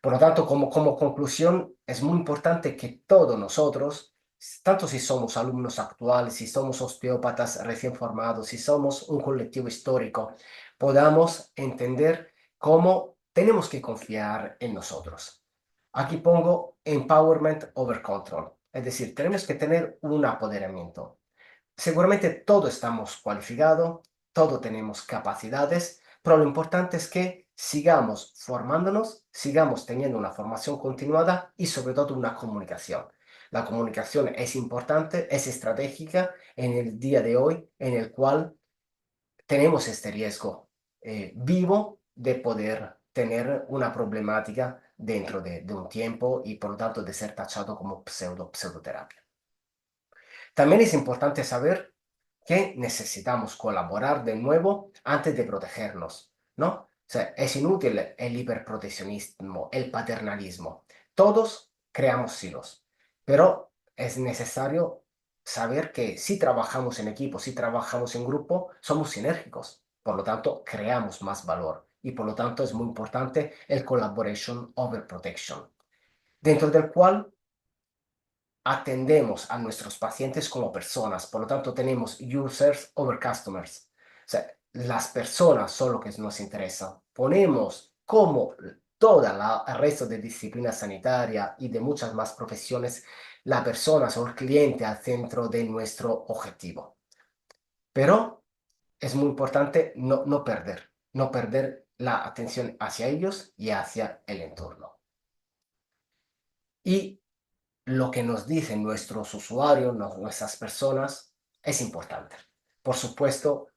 Por lo tanto, como conclusión, es muy importante que todos nosotros, tanto si somos alumnos actuales, si somos osteópatas recién formados, si somos un colectivo histórico, podamos entender cómo tenemos que confiar en nosotros. Aquí pongo empowerment over control, es decir, tenemos que tener un apoderamiento. Seguramente todos estamos cualificados, todos tenemos capacidades, pero lo importante es que sigamos formándonos, sigamos teniendo una formación continuada y sobre todo una comunicación. La comunicación es importante, es estratégica en el día de hoy, en el cual tenemos este riesgo vivo de poder tener una problemática dentro de un tiempo y por lo tanto de ser tachado como pseudoterapia. También es importante saber que necesitamos colaborar de nuevo antes de protegernos, ¿no? O sea, es inútil el hiperproteccionismo, el paternalismo. Todos creamos silos, pero es necesario saber que si trabajamos en equipo, si trabajamos en grupo, somos sinérgicos. Por lo tanto, creamos más valor y por lo tanto es muy importante el collaboration over protection, dentro del cual atendemos a nuestros pacientes como personas, por lo tanto tenemos users over customers. O sea, las personas son lo que nos interesa. Ponemos como toda el resto de disciplinas sanitarias y de muchas más profesiones, la persona o el cliente al centro de nuestro objetivo. Pero es muy importante no perder la atención hacia ellos y hacia el entorno. Y lo que nos dicen nuestros usuarios, nuestras personas, es importante. Por supuesto,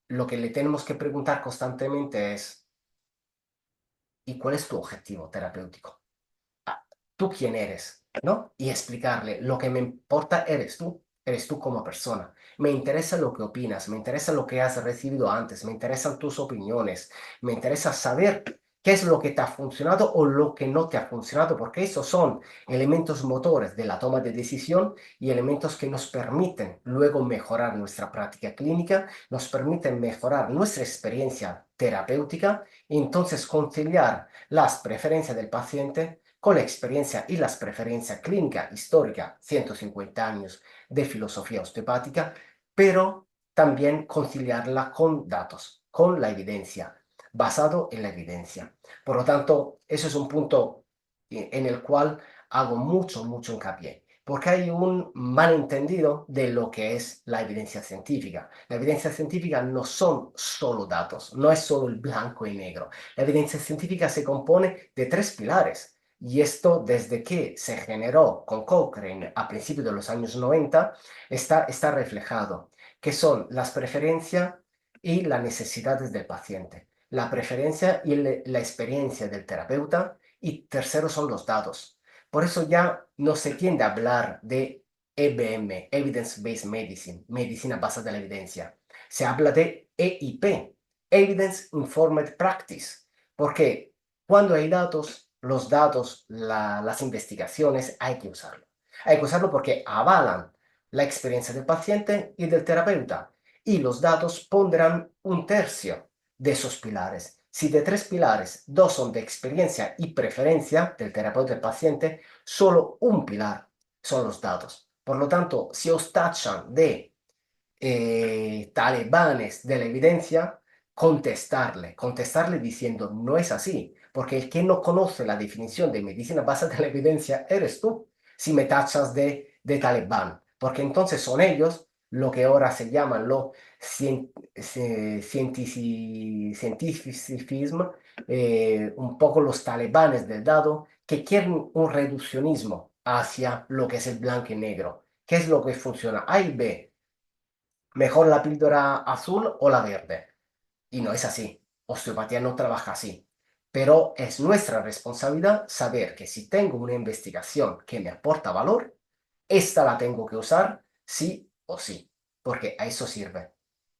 lo que le tenemos que preguntar constantemente es, ¿y cuál es tu objetivo terapéutico? Ah, ¿tú quién eres? ¿No? Y explicarle, lo que me importa eres tú como persona. Me interesa lo que opinas, me interesa lo que has recibido antes, me interesan tus opiniones, me interesa saber qué es lo que te ha funcionado o lo que no te ha funcionado, porque esos son elementos motores de la toma de decisión y elementos que nos permiten luego mejorar nuestra práctica clínica, nos permiten mejorar nuestra experiencia terapéutica y entonces conciliar las preferencias del paciente con la experiencia y las preferencias clínica histórica, 150 años de filosofía osteopática, pero también conciliarla con datos, con la evidencia, basado en la evidencia. Por lo tanto, eso es un punto en el cual hago mucho hincapié, porque hay un malentendido de lo que es la evidencia científica. La evidencia científica no son solo datos, no es solo el blanco y negro. La evidencia científica se compone de tres pilares. Y esto, desde que se generó con Cochrane a principios de los años 90, está reflejado, que son las preferencias y las necesidades del paciente, la preferencia y la experiencia del terapeuta, y tercero son los datos. Por eso ya no se tiende a hablar de EBM, Evidence-Based Medicine, medicina basada en la evidencia. Se habla de EIP, Evidence Informed Practice, porque cuando hay datos, los datos, las investigaciones, hay que usarlo. Hay que usarlo porque avalan la experiencia del paciente y del terapeuta. Y los datos pondrán un tercio de esos pilares. Si de tres pilares, dos son de experiencia y preferencia del terapeuta y del paciente, solo un pilar son los datos. Por lo tanto, si os tachan de talibanes de la evidencia, contestarle diciendo no es así, porque el que no conoce la definición de medicina basada en la evidencia eres tú, si me tachas de talibán, porque entonces son ellos lo que ahora se llaman lo cientificismo, un poco los talibanes del dado, que quieren un reduccionismo hacia lo que es el blanco y negro. ¿Qué es lo que funciona? A y B. Mejor la píldora azul o la verde. Y no es así. Osteopatía no trabaja así. Pero es nuestra responsabilidad saber que si tengo una investigación que me aporta valor, esta la tengo que usar sí o sí, porque a eso sirve.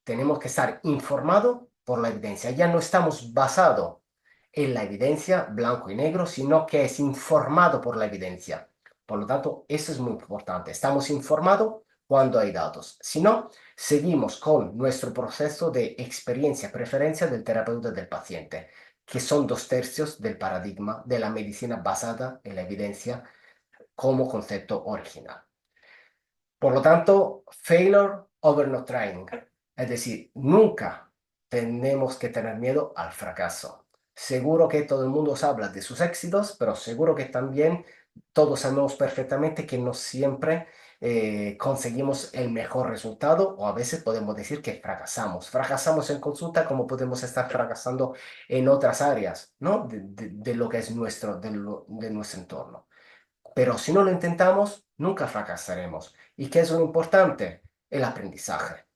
Tenemos que estar informados por la evidencia. Ya no estamos basados en la evidencia blanco y negro, sino que es informado por la evidencia. Por lo tanto, eso es muy importante. Estamos informados cuando hay datos. Si no, seguimos con nuestro proceso de experiencia, preferencia del terapeuta del paciente. que son 2/3 del paradigma de la medicina basada en la evidencia como concepto original. Por lo tanto, failure over not trying. Es decir, nunca tenemos que tener miedo al fracaso. Seguro que todo el mundo os habla de sus éxitos, pero seguro que también todos sabemos perfectamente que no siempre conseguimos el mejor resultado o a veces podemos decir que fracasamos. Fracasamos en consulta como podemos estar fracasando en otras áreas, ¿no? De lo que es de nuestro entorno. Pero si no lo intentamos, nunca fracasaremos. ¿Y qué es lo importante? El aprendizaje.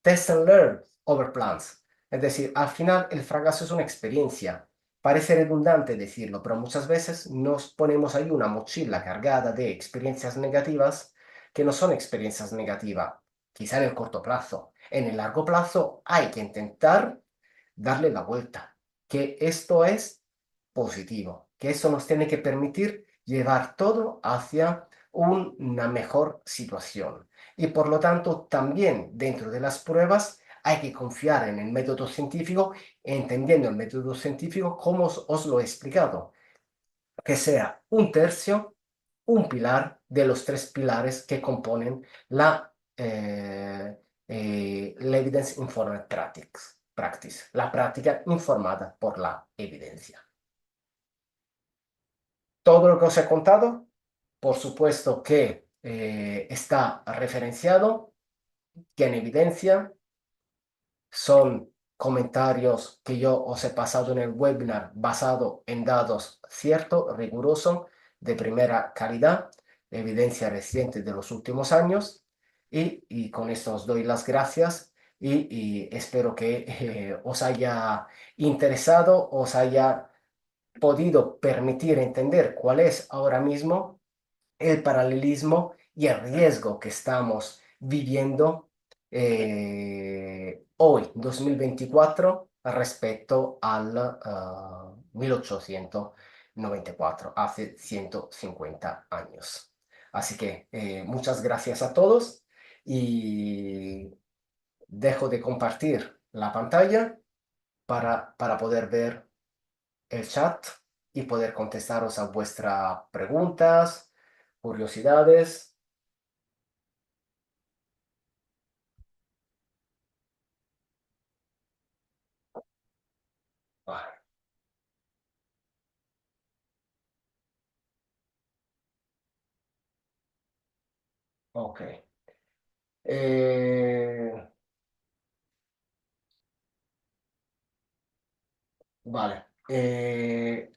Test and learn over plans. Es decir, al final el fracaso es una experiencia. Parece redundante decirlo, pero muchas veces nos ponemos ahí una mochila cargada de experiencias negativas que no son experiencias negativas, quizá en el corto plazo. En el largo plazo hay que intentar darle la vuelta, que esto es positivo, que eso nos tiene que permitir llevar todo hacia una mejor situación. Y por lo tanto, también dentro de las pruebas hay que confiar en el método científico, entendiendo el método científico como os lo he explicado, que sea un tercio, un pilar de los tres pilares que componen la Evidence Informed Practice, la práctica informada por la evidencia. Todo lo que os he contado, por supuesto que está referenciado, tiene evidencia, son comentarios que yo os he pasado en el webinar basado en datos ciertos, rigurosos, de primera calidad, evidencia reciente de los últimos años, y con esto os doy las gracias y espero que os haya interesado, os haya podido permitir entender cuál es ahora mismo el paralelismo y el riesgo que estamos viviendo hoy, 2024, respecto al 1894, hace 150 años. Así que muchas gracias a todos y dejo de compartir la pantalla para poder ver el chat y poder contestaros a vuestras preguntas, curiosidades. Vale, ok. Eh, vale.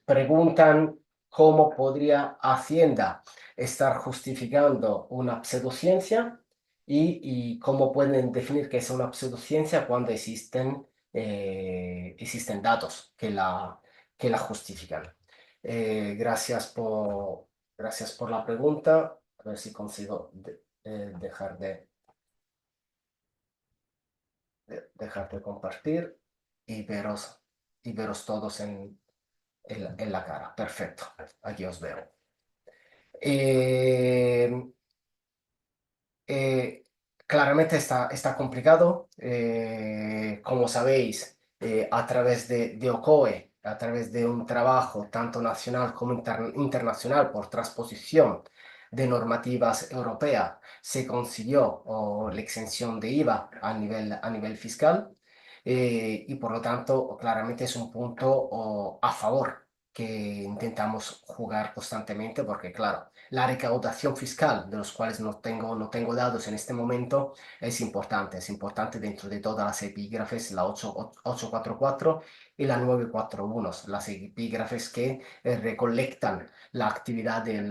Preguntan cómo podría Hacienda estar justificando una pseudociencia y cómo pueden definir qué es una pseudociencia cuando existen datos que la justifican. Gracias por la pregunta. A ver si consigo dejar dejar de compartir y veros todos en la cara. Perfecto, aquí os veo. Eh, eh, Claramente está complicado. Como sabéis, a través de OCOE, a través de un trabajo tanto nacional como internacional por transposición de normativas europeas, se consiguió la exención de IVA a nivel fiscal. Y por lo tanto, claramente es un punto a favor que intentamos jugar constantemente porque, claro, la recaudación fiscal, de los cuales no tengo datos en este momento, es importante dentro de todas las epígrafes, la 844 y la 941, las epígrafes que recolectan la actividad del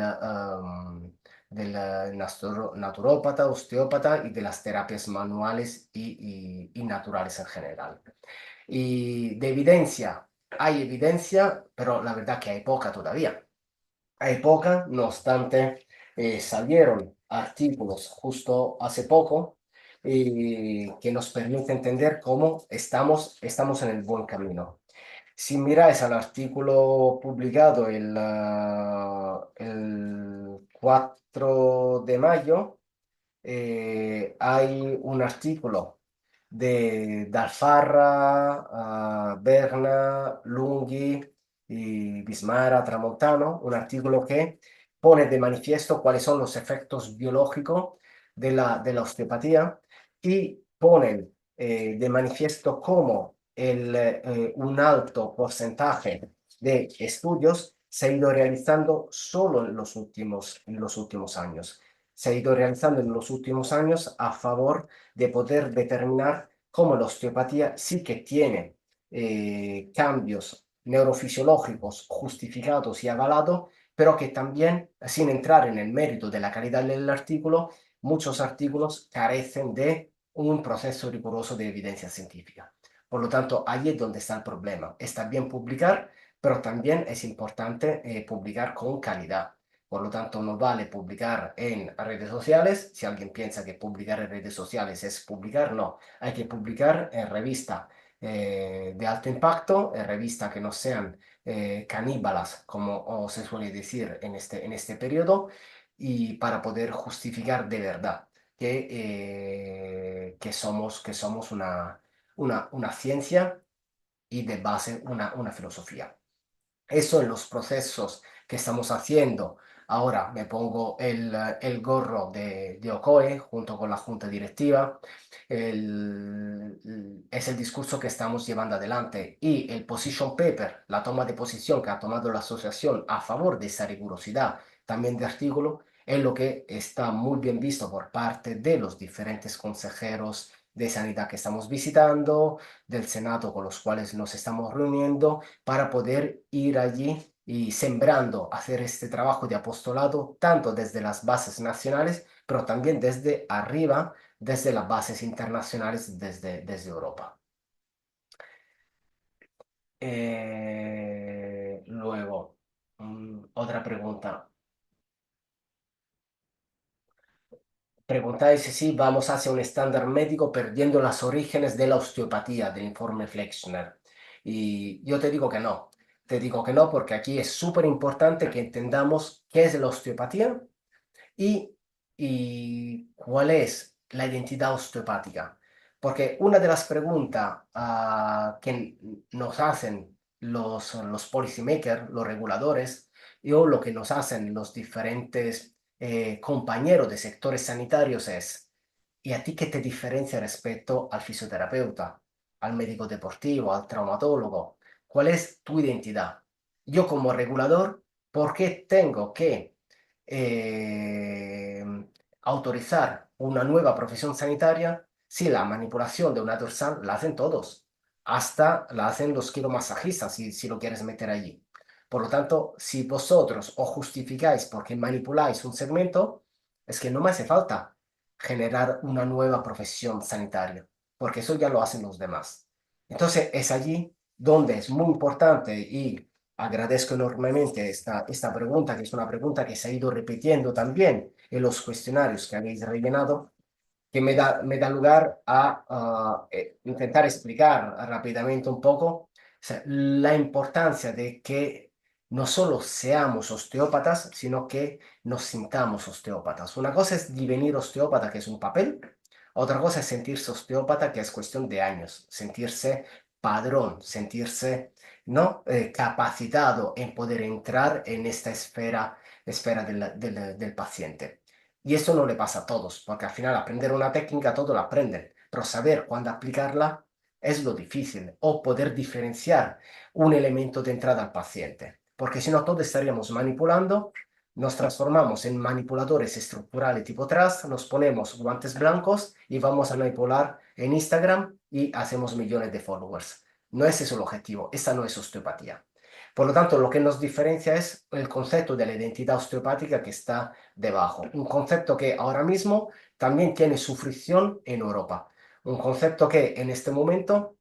naturópata, osteópata y de las terapias manuales y naturales en general. Y de evidencia, hay evidencia, pero la verdad que hay poca todavía. Hay poca, no obstante, salieron artículos justo hace poco que nos permite entender cómo estamos en el buen camino. Si miráis al artículo publicado el 4 de mayo, hay un artículo de Alfarra, Berna, Lunghi y Bismara, Tramontano, un artículo que pone de manifiesto cuáles son los efectos biológicos de la osteopatía y ponen de manifiesto cómo un alto porcentaje de estudios se ha ido realizando solo en los últimos años. Se ha ido realizando en los últimos años a favor de poder determinar cómo la osteopatía sí que tiene cambios neurofisiológicos justificados y avalados, pero que también, sin entrar en el mérito de la calidad del artículo, muchos artículos carecen de un proceso riguroso de evidencia científica. Por lo tanto, ahí es donde está el problema. Está bien publicar, pero también es importante publicar con calidad. Por lo tanto, no vale publicar en redes sociales. Si alguien piensa que publicar en redes sociales es publicar, no. Hay que publicar en revistas de alto impacto, en revistas que no sean caníbalas, como se suele decir en este periodo, y para poder justificar de verdad que somos una ciencia y de base una filosofía. Eso en los procesos que estamos haciendo. Ahora me pongo el gorro de OCOE junto con la junta directiva. Es el discurso que estamos llevando adelante y el position paper, la toma de posición que ha tomado la asociación a favor de esa rigurosidad también de artículo, es lo que está muy bien visto por parte de los diferentes consejeros de sanidad que estamos visitando, del Senado con los cuales nos estamos reuniendo para poder ir allí y sembrando, hacer este trabajo de apostolado, tanto desde las bases nacionales, pero también desde arriba, desde las bases internacionales, desde Europa. Luego, otra pregunta. Preguntáis si vamos hacia un estándar médico perdiendo los orígenes de la osteopatía del informe Flexner. Y yo te digo que no. Te digo que no porque aquí es súper importante que entendamos qué es la osteopatía y, y cuál es la identidad osteopática. Porque una de las preguntas que nos hacen los policymakers, los reguladores, o lo que nos hacen los diferentes compañeros de sectores sanitarios es, ¿y a ti qué te diferencia respecto al fisioterapeuta, al médico deportivo, al traumatólogo? ¿Cuál es tu identidad? Yo como regulador, ¿por qué tengo que eh, autorizar una nueva profesión sanitaria si la manipulación de una dorsal la hacen todos? Hasta la hacen los quiromasajistas, si lo quieres meter allí. Por lo tanto, si vosotros os justificáis porque manipuláis un segmento, es que no me hace falta generar una nueva profesión sanitaria, porque eso ya lo hacen los demás. Entonces, es allí donde es muy importante y agradezco enormemente esta pregunta, que es una pregunta que se ha ido repitiendo también en los cuestionarios que habéis rellenado, que me da lugar a intentar explicar rápidamente un poco, o sea, la importancia de que no solo seamos osteópatas, sino que nos sintamos osteópatas. Una cosa es divenir osteópata, que es un papel, otra cosa es sentirse osteópata, que es cuestión de años, sentirse padrón, sentirse, ¿no? Capacitado en poder entrar en esta esfera del paciente. Y eso no le pasa a todos, porque al final aprender una técnica todos la aprenden, pero saber cuándo aplicarla es lo difícil, o poder diferenciar un elemento de entrada al paciente, porque si no todos estaríamos manipulando, nos transformamos en manipuladores estructurales tipo Trust, nos ponemos guantes blancos y vamos a manipular en Instagram y hacemos millones de followers. No es ese el objetivo, esa no es osteopatía. Por lo tanto, lo que nos diferencia es el concepto de la identidad osteopática que está debajo. Un concepto que ahora mismo también tiene su fricción en Europa. Un concepto que en este momento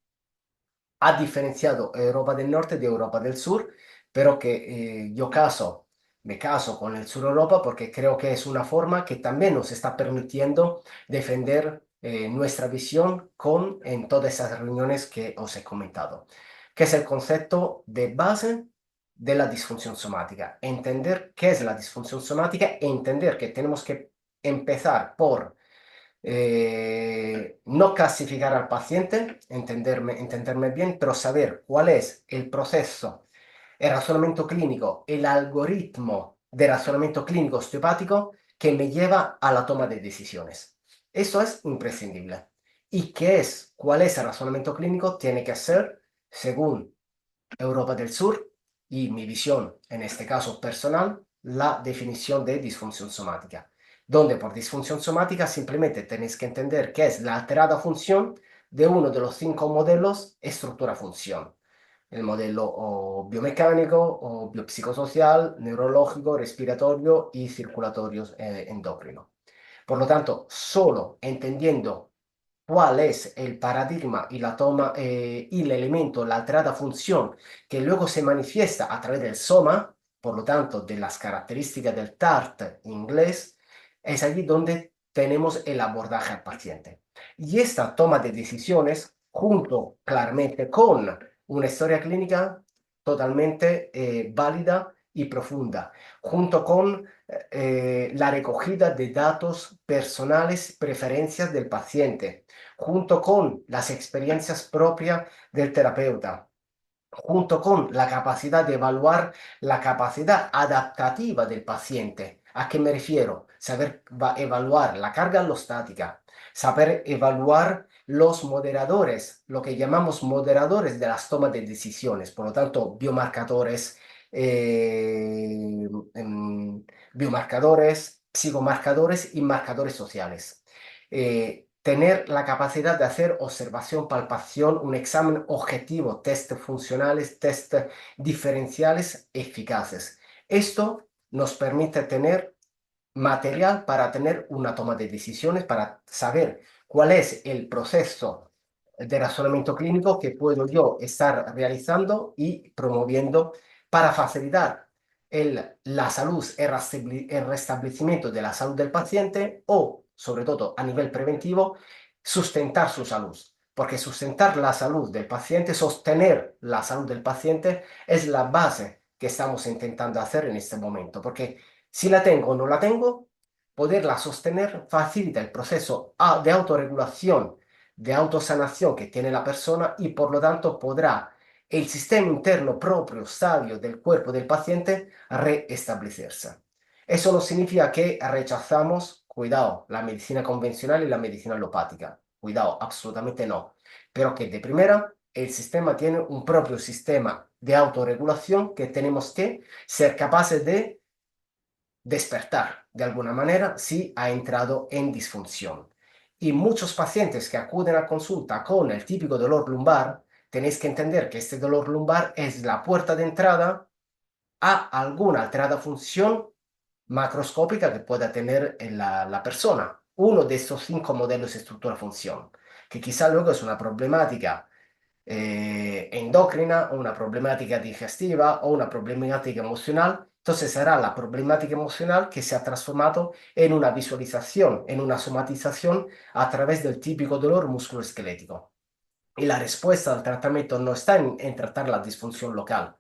ha diferenciado Europa del Norte de Europa del Sur, pero que yo me caso con el Sur Europa porque creo que es una forma que también nos está permitiendo defender nuestra visión en todas esas reuniones que os he comentado, que es el concepto de base de la disfunción somática. Entender qué es la disfunción somática e entender que tenemos que empezar por No clasificar al paciente, entenderme bien, pero saber cuál es el proceso, el razonamiento clínico, el algoritmo de razonamiento clínico osteopático que me lleva a la toma de decisiones. Eso es imprescindible. ¿Y cuál es el razonamiento clínico? Tiene que ser, según Europa del Sur y mi visión, en este caso personal, la definición de disfunción somática, donde por disfunción somática simplemente tenéis que entender que es la alterada función de uno de los 5 modelos estructura-función. El modelo o biomecánico, o biopsicosocial, neurológico, respiratorio y circulatorio endocrino. Por lo tanto, solo entendiendo cuál es el paradigma y la toma y el elemento, la alterada función que luego se manifiesta a través del soma, por lo tanto, de las características del TART inglés, es allí donde tenemos el abordaje al paciente. Y esta toma de decisiones, junto claramente con una historia clínica totalmente válida y profunda, junto con la recogida de datos personales, preferencias del paciente, junto con las experiencias propias del terapeuta, junto con la capacidad de evaluar la capacidad adaptativa del paciente. ¿A qué me refiero? Saber evaluar la carga allostática, saber evaluar los moderadores, lo que llamamos moderadores de las tomas de decisiones, por lo tanto, biomarcadores, eh, biomarcadores, psicomarcadores y marcadores sociales. Tener la capacidad de hacer observación, palpación, un examen objetivo, test funcionales, test diferenciales eficaces. Esto nos permite tener material para tener una toma de decisiones, para saber cuál es el proceso de razonamiento clínico que puedo yo estar realizando y promoviendo para facilitar la salud, el restablecimiento de la salud del paciente o, sobre todo a nivel preventivo, sustentar su salud. Porque sustentar la salud del paciente, sostener la salud del paciente es la base que estamos intentando hacer en este momento. Porque si la tengo o no la tengo, poderla sostener facilita el proceso de autorregulación, de autosanación que tiene la persona y por lo tanto podrá el sistema interno propio, sabio del cuerpo del paciente restablecerse. Eso no significa que rechazamos, cuidado, la medicina convencional y la medicina alopática. Cuidado, absolutamente no. Pero que de primera el sistema tiene un propio sistema de autorregulación que tenemos que ser capaces de despertar de alguna manera si ha entrado en disfunción. Y muchos pacientes que acuden a consulta con el típico dolor lumbar, tenéis que entender que este dolor lumbar es la puerta de entrada a alguna alterada función macroscópica que pueda tener en la persona. Uno de estos 5 modelos de estructura-función, que quizá luego es una problemática endocrina o una problemática digestiva o una problemática emocional. Entonces será la problemática emocional que se ha transformado en una visualización, en una somatización a través del típico dolor musculoesquelético. Y la respuesta al tratamiento no está en tratar la disfunción local.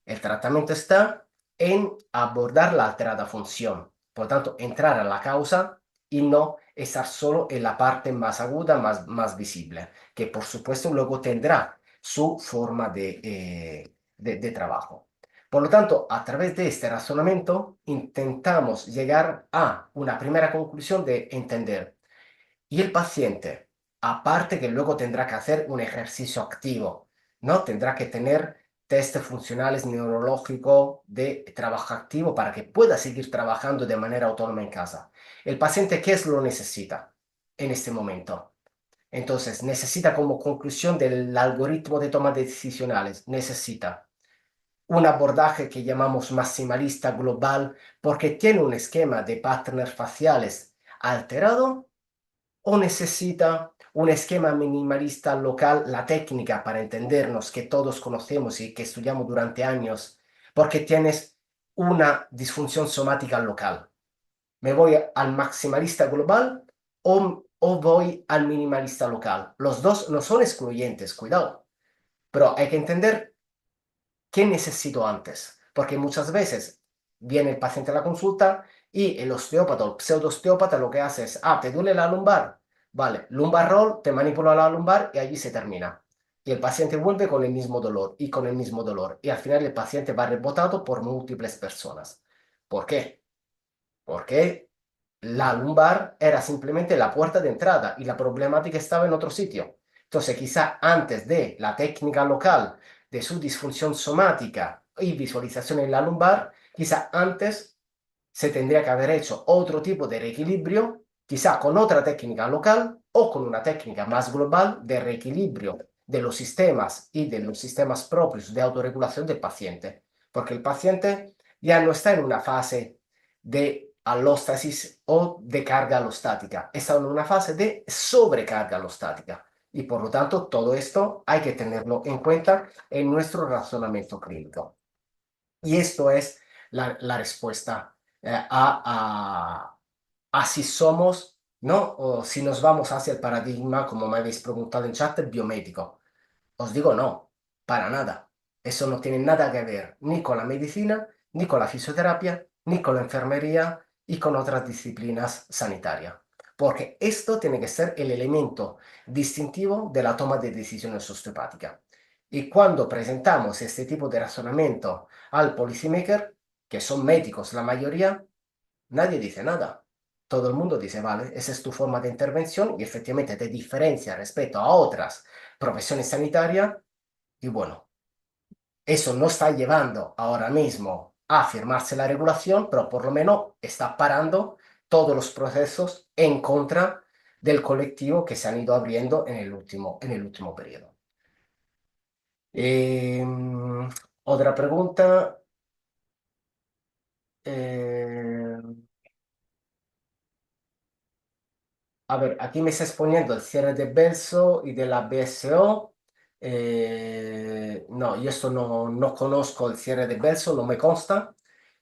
El tratamiento está en abordar la alterada función. Por lo tanto, entrar a la causa y no estar solo en la parte más aguda, más visible, que por supuesto luego tendrá su forma de trabajo. Por lo tanto, a través de este razonamiento intentamos llegar a una primera conclusión de entender. Y el paciente, aparte que luego tendrá que hacer un ejercicio activo, ¿no? Tendrá que tener test funcionales neurológicos de trabajo activo para que pueda seguir trabajando de manera autónoma en casa. El paciente, ¿qué es lo necesita en este momento? Entonces, necesita como conclusión del algoritmo de toma de decisionales, necesita un abordaje que llamamos maximalista global porque tiene un esquema de patterns faciales alterado o necesita un esquema minimalista local, la técnica para entendernos que todos conocemos y que estudiamos durante años, porque tienes una disfunción somática local. ¿Me voy al maximalista global o voy al minimalista local? Los dos no son excluyentes, cuidado, pero hay que entender qué necesito antes, porque muchas veces viene el paciente a la consulta y el osteópata o el pseudo-osteópata lo que hace es, ¿te duele la lumbar? Vale, lumbar roll, te manipula la lumbar y allí se termina. Y el paciente vuelve con el mismo dolor y con el mismo dolor. Y al final el paciente va rebotado por múltiples personas. ¿Por qué? Porque la lumbar era simplemente la puerta de entrada y la problemática estaba en otro sitio. Entonces, quizá antes de la técnica local de su disfunción somática y visualización en la lumbar, quizá antes se tendría que haber hecho otro tipo de reequilibrio, quizá con otra técnica local o con una técnica más global de reequilibrio de los sistemas y de los sistemas propios de autorregulación del paciente, porque el paciente ya no está en una fase de alóstasis o de carga alostática, está en una fase de sobrecarga alostática. Y por lo tanto, todo esto hay que tenerlo en cuenta en nuestro razonamiento clínico. Y esto es la respuesta a si somos, ¿no? O si nos vamos hacia el paradigma, como me habéis preguntado en chat, biomédico. Os digo no, para nada. Eso no tiene nada que ver ni con la medicina, ni con la fisioterapia, ni con la enfermería y con otras disciplinas sanitarias. Porque esto tiene que ser el elemento distintivo de la toma de decisiones osteopática. Y cuando presentamos este tipo de razonamiento al policymaker, que son médicos la mayoría, nadie dice nada. Todo el mundo dice, vale, esa es tu forma de intervención y efectivamente te diferencia respecto a otras profesiones sanitarias y bueno, eso no está llevando ahora mismo a firmarse la regulación, pero por lo menos está parando todos los procesos en contra del colectivo que se han ido abriendo en el último periodo. Em, Otra pregunta. eh, A ver, aquí me está exponiendo el cierre de Belso y de la BSO. No, yo esto no conozco el cierre de Belso, no me consta.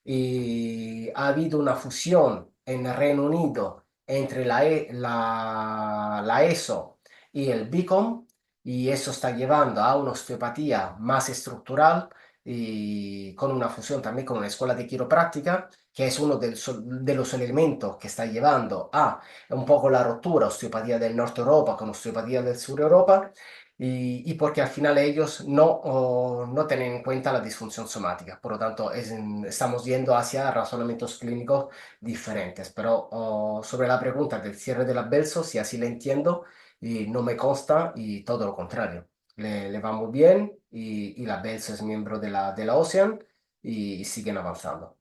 Y ha habido una fusión en el Reino Unido entre la ESO y el BICOM, y eso está llevando a una osteopatía más estructural y con una fusión también con una escuela de quiropráctica, que es uno de los elementos que está llevando a un poco la ruptura, osteopatía del norte Europa con osteopatía del sur Europa, y porque al final ellos no tienen en cuenta la disfunción somática. Por lo tanto, estamos yendo hacia razonamientos clínicos diferentes. Pero sobre la pregunta del cierre de la Belso, si así le entiendo, y no me consta, y todo lo contrario. Le va muy bien y la Belso es miembro de la OCEAN y siguen avanzando.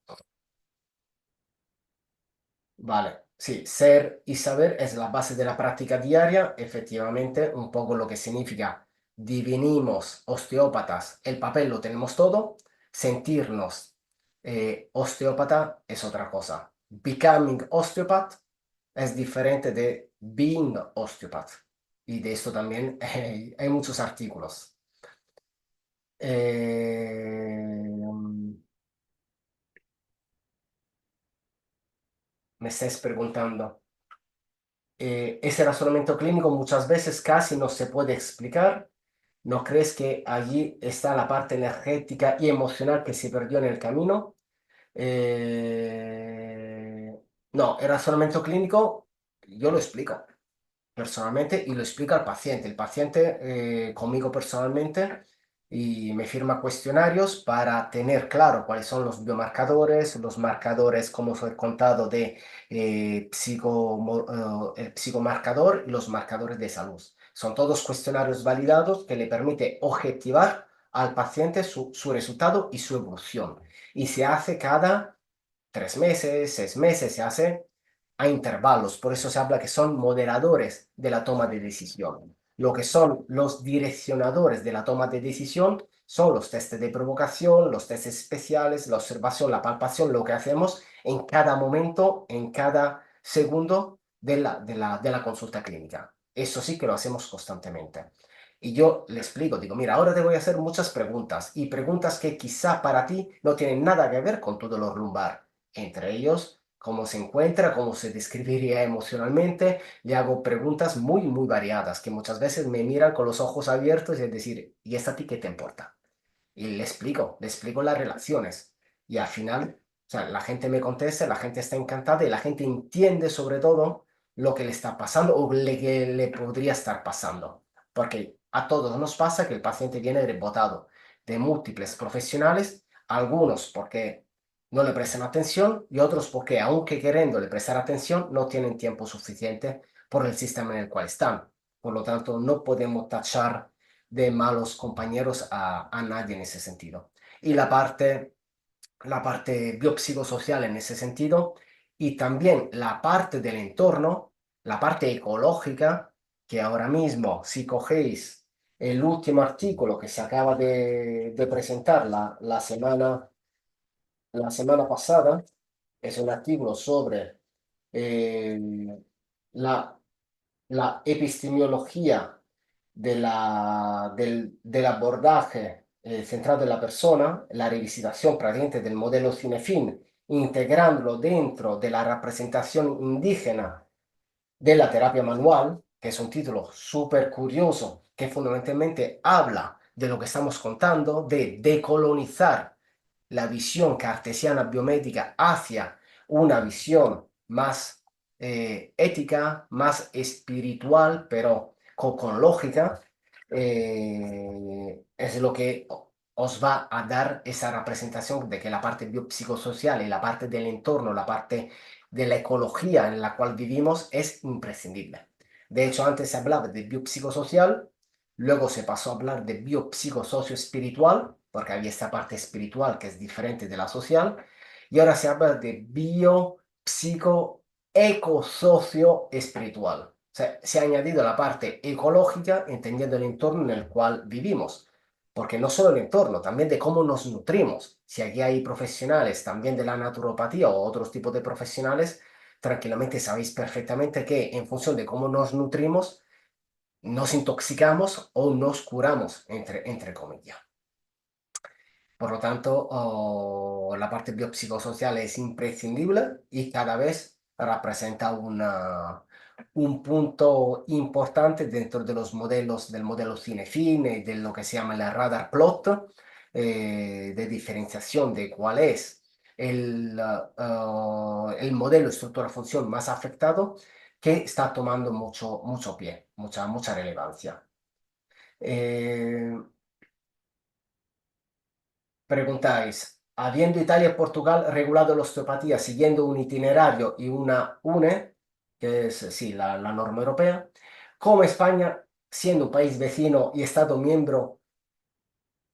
Vale, sí, ser y saber es la base de la práctica diaria, efectivamente, un poco lo que significa divinimos osteópatas, el papel lo tenemos todo, sentirnos osteópata es otra cosa. Becoming osteopath es diferente de being osteopath. Y de esto también hay muchos artículos. Me estáis preguntando. Ese razonamiento clínico muchas veces casi no se puede explicar. ¿No crees que allí está la parte energética y emocional que se perdió en el camino? Eh, no, el razonamiento clínico yo lo explico personalmente y lo explica al paciente. El paciente conmigo personalmente y me firma cuestionarios para tener claro cuáles son los marcadores, como os he contado, de el psicomarcador y los marcadores de salud. Son todos cuestionarios validados que le permite objetivar al paciente su resultado y su evolución. Y se hace cada 3 meses, 6 meses, se hace a intervalos. Por eso se habla que son moderadores de la toma de decisión. Lo que son los direccionadores de la toma de decisión son los testes de provocación, los testes especiales, la observación, la palpación, lo que hacemos en cada momento, en cada segundo de la consulta clínica. Eso sí que lo hacemos constantemente. Y yo le explico, digo, mira, ahora te voy a hacer muchas preguntas y preguntas que quizá para ti no tienen nada que ver con tu dolor lumbar. Entre ellos, cómo se encuentra, cómo se describiría emocionalmente. Le hago preguntas muy, muy variadas que muchas veces me miran con los ojos abiertos y es decir, ¿y esta a ti qué te importa? Y le explico las relaciones. Y al final sea, la gente me contesta, la gente está encantada y la gente entiende sobre todo lo que le está pasando o que le podría estar pasando. Porque a todos nos pasa que el paciente viene rebotado de múltiples profesionales, algunos porque no le prestan atención y otros porque, aunque queriéndole prestar atención, no tienen tiempo suficiente por el sistema en el cual están. Por lo tanto, no podemos tachar de malos compañeros a nadie en ese sentido. Y la parte biopsicosocial en ese sentido y también la parte del entorno, la parte ecológica, que ahora mismo, si cogéis el último artículo que se acaba de presentar la semana pasada, es un artículo sobre eh, la la epistemología del abordaje centrado en la persona, la revisitación prácticamente del modelo Cinefin, integrándolo dentro de la representación indígena de la terapia manual, que es un título súper curioso que fundamentalmente habla de lo que estamos contando, de decolonizar la visión cartesiana biomédica hacia una visión más ética, más espiritual, pero con lógica, es lo que os va a dar esa representación de que la parte biopsicosocial y la parte del entorno, la parte de la ecología en la cual vivimos es imprescindible. De hecho, antes se hablaba de biopsicosocial, luego se pasó a hablar de biopsicosocio-espiritual, porque había esta parte espiritual que es diferente de la social, y ahora se habla de biopsico-ecosocio-espiritual. O sea, se ha añadido la parte ecológica, entendiendo el entorno en el cual vivimos, porque no solo el entorno, también de cómo nos nutrimos. Si aquí hay profesionales también de la naturopatía o otros tipos de profesionales, tranquilamente sabéis perfectamente que en función de cómo nos nutrimos, nos intoxicamos o nos curamos, entre comillas. Por lo tanto, la parte biopsicosocial es imprescindible y cada vez representa un punto importante dentro de los modelos del modelo Cinefin y de lo que se llama el radar plot, de diferenciación de cuál es el modelo estructura-función más afectado, que está tomando mucho pie, mucha relevancia. Eh, Preguntáis, habiendo Italia y Portugal regulado la osteopatía siguiendo un itinerario y una UNE, que es sí, la norma europea, ¿cómo España, siendo un país vecino y Estado miembro,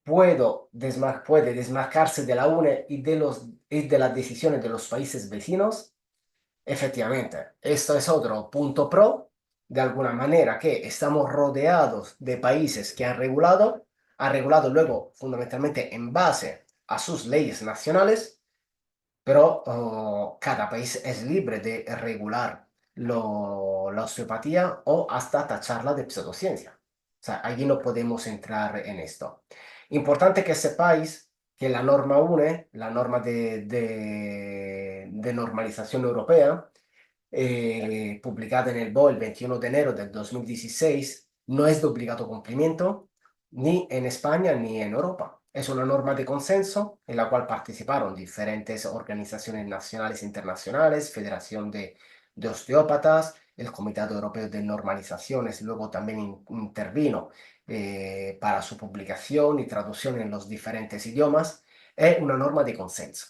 puede desmarcarse de la UNE y de las decisiones de los países vecinos? Efectivamente, esto es otro punto pro, de alguna manera, que estamos rodeados de países que han regulado luego fundamentalmente en base a sus leyes nacionales, pero cada país es libre de regular la osteopatía o hasta tacharla de pseudociencia. O sea, allí no podemos entrar en esto. Importante que sepáis que la norma UNE, la norma de normalización europea, publicada en el BOE el 21 de enero del 2016, no es de obligado cumplimiento ni en España ni en Europa. Es una norma de consenso en la cual participaron diferentes organizaciones nacionales e internacionales, Federación de Osteópatas, el Comité Europeo de Normalizaciones, luego también intervino para su publicación y traducción en los diferentes idiomas. Es una norma de consenso.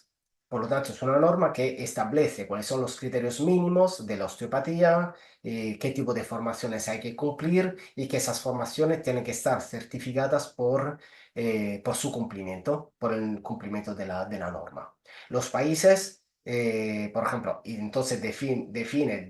Por lo tanto, es una norma que establece cuáles son los criterios mínimos de la osteopatía, qué tipo de formaciones hay que cumplir y que esas formaciones tienen que estar certificadas por su cumplimiento, por el cumplimiento de la norma. Los países, por ejemplo, y entonces define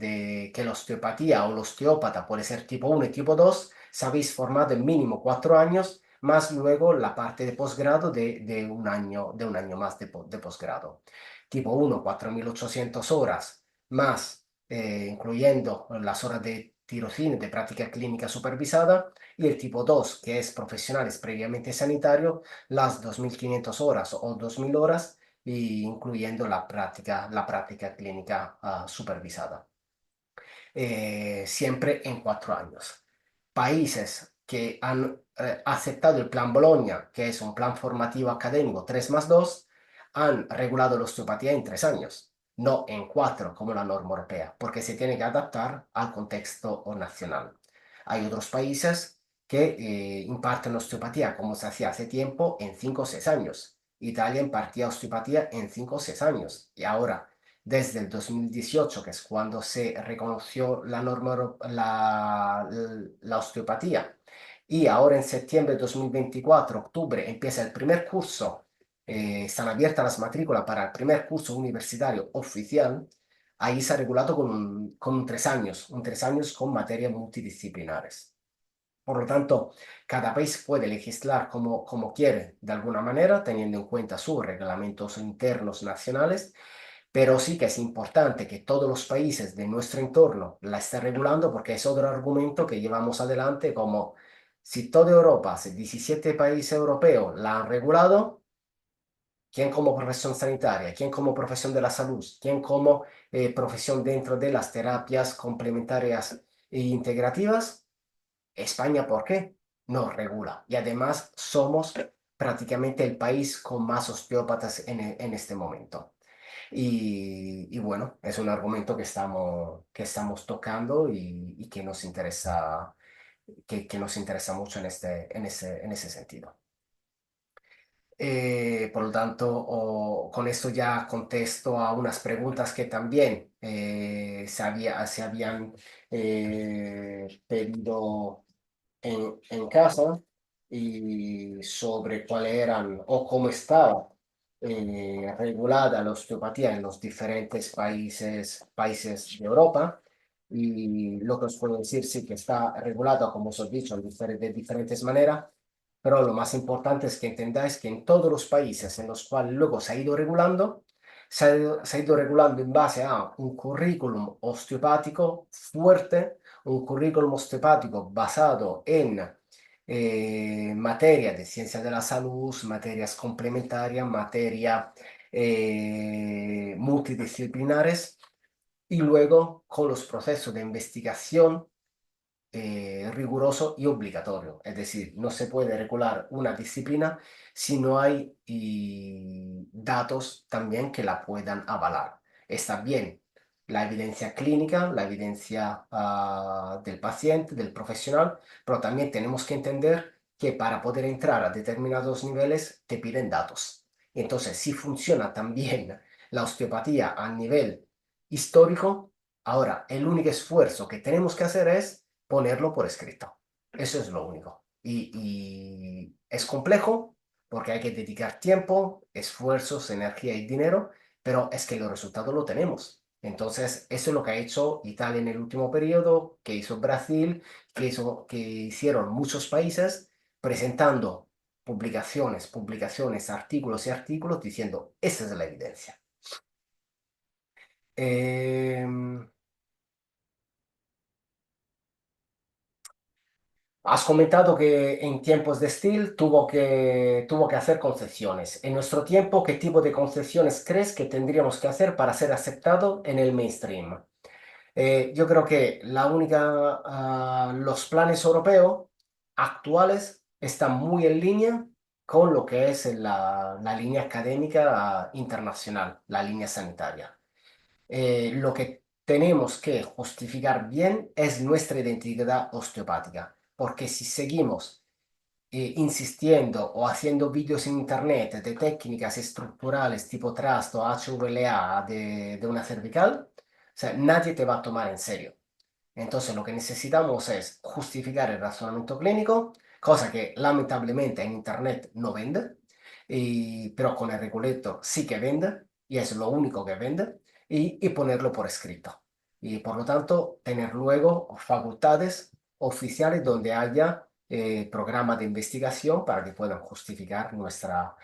que la osteopatía o el osteópata puede ser tipo 1 y tipo 2, se habéis formado en mínimo 4 años más luego la parte de posgrado de un año más de posgrado. Tipo 1, 4.800 horas, más incluyendo las horas de tirocine de práctica clínica supervisada, y el tipo 2, que es profesionales previamente sanitario, las 2.500 horas o 2.000 horas, incluyendo la práctica clínica supervisada. Siempre en 4 años. Países que han aceptado el plan Bolonia, que es un plan formativo académico 3+2, han regulado la osteopatía en 3 años, no en 4 como la norma europea, porque se tiene que adaptar al contexto nacional. Hay otros países que imparten osteopatía como se hacía hace tiempo en 5 o 6 años. Italia impartía osteopatía en 5 o 6 años y ahora, desde el 2018, que es cuando se reconoció la norma, la osteopatía, y ahora en septiembre de 2024, octubre, empieza el primer curso, están abiertas las matrículas para el primer curso universitario oficial, ahí se ha regulado con un 3 años, un 3 años con materias multidisciplinares. Por lo tanto, cada país puede legislar como quiere, de alguna manera, teniendo en cuenta sus reglamentos internos nacionales, pero sí que es importante que todos los países de nuestro entorno la estén regulando porque es otro argumento que llevamos adelante como si toda Europa, si 17 países europeos la han regulado, ¿quién como profesión sanitaria? ¿Quién como profesión de la salud? ¿Quién como profesión dentro de las terapias complementarias e integrativas? España, ¿por qué? No regula. Y además somos prácticamente el país con más osteópatas en este momento. Y bueno, es un argumento que estamos tocando y que nos interesa mucho en ese sentido. Por lo tanto, con esto ya contesto a unas preguntas que también se habían pedido en casa y sobre cuál eran o cómo estaba regulada la osteopatía en los diferentes países de Europa. Y lo que os puedo decir, sí que está regulada, como os he dicho, de diferentes maneras, pero lo más importante es que entendáis que en todos los países en los cuales luego se ha ido regulando, se ha ido regulando en base a un currículum osteopático fuerte, un currículum osteopático basado en materia de ciencia de la salud, materias complementarias, materia multidisciplinares y luego con los procesos de investigación riguroso y obligatorio. Es decir, no se puede regular una disciplina si no hay datos también que la puedan avalar. Está bien la evidencia clínica, la evidencia del paciente, del profesional, pero también tenemos que entender que para poder entrar a determinados niveles te piden datos. Entonces, si funciona también la osteopatía a nivel histórico, ahora el único esfuerzo que tenemos que hacer es ponerlo por escrito. Eso es lo único. Y es complejo porque hay que dedicar tiempo, esfuerzos, energía y dinero, pero es que los resultados lo tenemos. Entonces, eso es lo que ha hecho Italia en el último periodo, que hizo Brasil, que hicieron muchos países presentando publicaciones, publicaciones, artículos y artículos diciendo, esta es la evidencia. Em, Has comentado que en tiempos de Steel tuvo que hacer concesiones. En nuestro tiempo, ¿qué tipo de concesiones crees que tendríamos que hacer para ser aceptado en el mainstream? Yo creo que los planes europeos actuales están muy en línea con lo que es la línea académica internacional, la línea sanitaria. Lo que tenemos que justificar bien es nuestra identidad osteopática, porque si seguimos insistiendo o haciendo vídeos en internet de técnicas estructurales tipo Trust o HVLA de una cervical, o sea, nadie te va a tomar en serio. Entonces lo que necesitamos es justificar el razonamiento clínico, cosa que lamentablemente en internet no vende, pero con el regulator sí que vende y es lo único que vende y ponerlo por escrito. Y por lo tanto tener luego facultades oficiales donde haya programas de investigación para que puedan justificar nuestra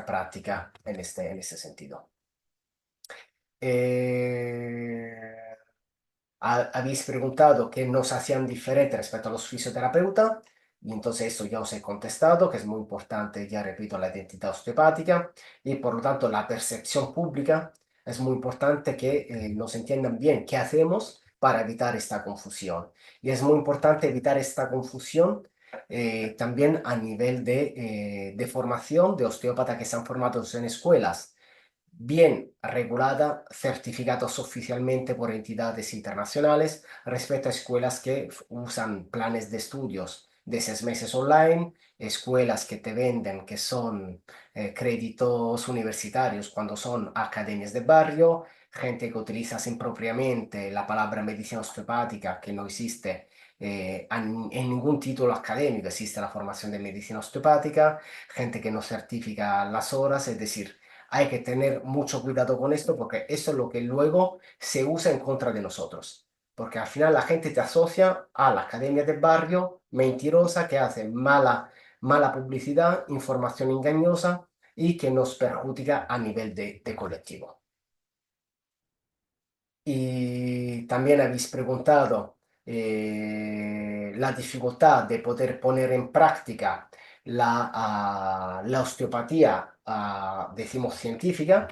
práctica en este sentido. Eh, Habéis preguntado qué nos hacían diferente respecto a los fisioterapeutas, y entonces esto ya os he contestado, que es muy importante, ya repito, la identidad osteopática, y por lo tanto la percepción pública es muy importante que nos entiendan bien qué hacemos para evitar esta confusión. Y es muy importante evitar esta confusión también a nivel de formación de osteópatas que están formados en escuelas bien regulada, certificados oficialmente por entidades internacionales respecto a escuelas que usan planes de estudios de 6 meses online, escuelas que te venden que son créditos universitarios cuando son academias de barrio, gente que utiliza impropiamente la palabra medicina osteopática que no existe en ningún título académico, existe la formación de medicina osteopática, gente que no certifica las horas, es decir, hay que tener mucho cuidado con esto porque eso es lo que luego se usa en contra de nosotros. Porque al final la gente te asocia a la academia del barrio mentirosa que hace mala publicidad, información engañosa y que nos perjudica a nivel de colectivo. Y también habéis preguntado la dificultad de poder poner en práctica la osteopatía, decimos, científica.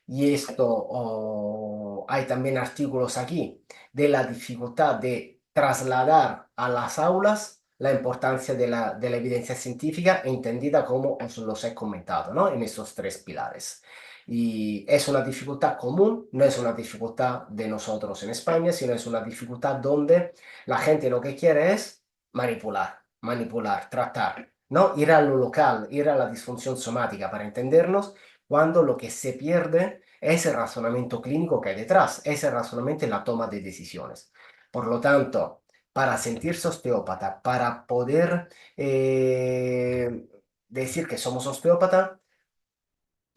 Y esto, hay también artículos aquí de la dificultad de trasladar a las aulas la importancia de la evidencia científica entendida como os los he comentado, ¿no? En esos tres pilares. Y es una dificultad común, no es una dificultad de nosotros en España, sino es una dificultad donde la gente lo que quiere es manipular, tratar, ¿no? Ir a lo local, ir a la disfunción somática para entendernos, cuando lo que se pierde es el razonamiento clínico que hay detrás, es el razonamiento en la toma de decisiones. Por lo tanto, para sentirse osteópata, para poder decir que somos osteópata,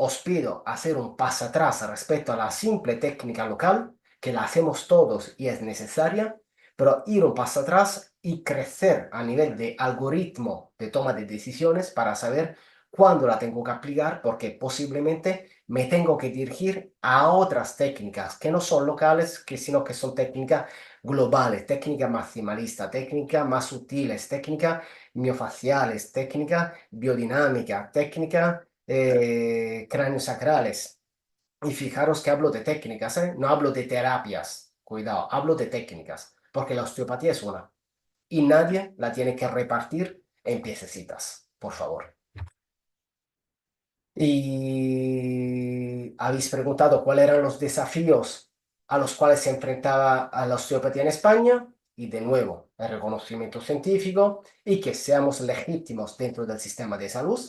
os pido hacer un paso atrás respecto a la simple técnica local, que la hacemos todos y es necesaria, pero ir un paso atrás y crecer a nivel de algoritmo de toma de decisiones para saber cuándo la tengo que aplicar, porque posiblemente me tengo que dirigir a otras técnicas que no son locales, sino que son técnicas globales, técnicas maximalistas, técnicas más sutiles, técnicas miofaciales, técnicas biodinámicas, técnicas craneosacrales. Y fijaros que hablo de técnicas, ¿eh? No hablo de terapias. Cuidado, hablo de técnicas, porque la osteopatía es una. Y nadie la tiene que repartir en piececitas, por favor. Y habéis preguntado cuáles eran los desafíos a los cuales se enfrentaba a la osteopatía en España. Y de nuevo, el reconocimiento científico y que seamos legítimos dentro del sistema de salud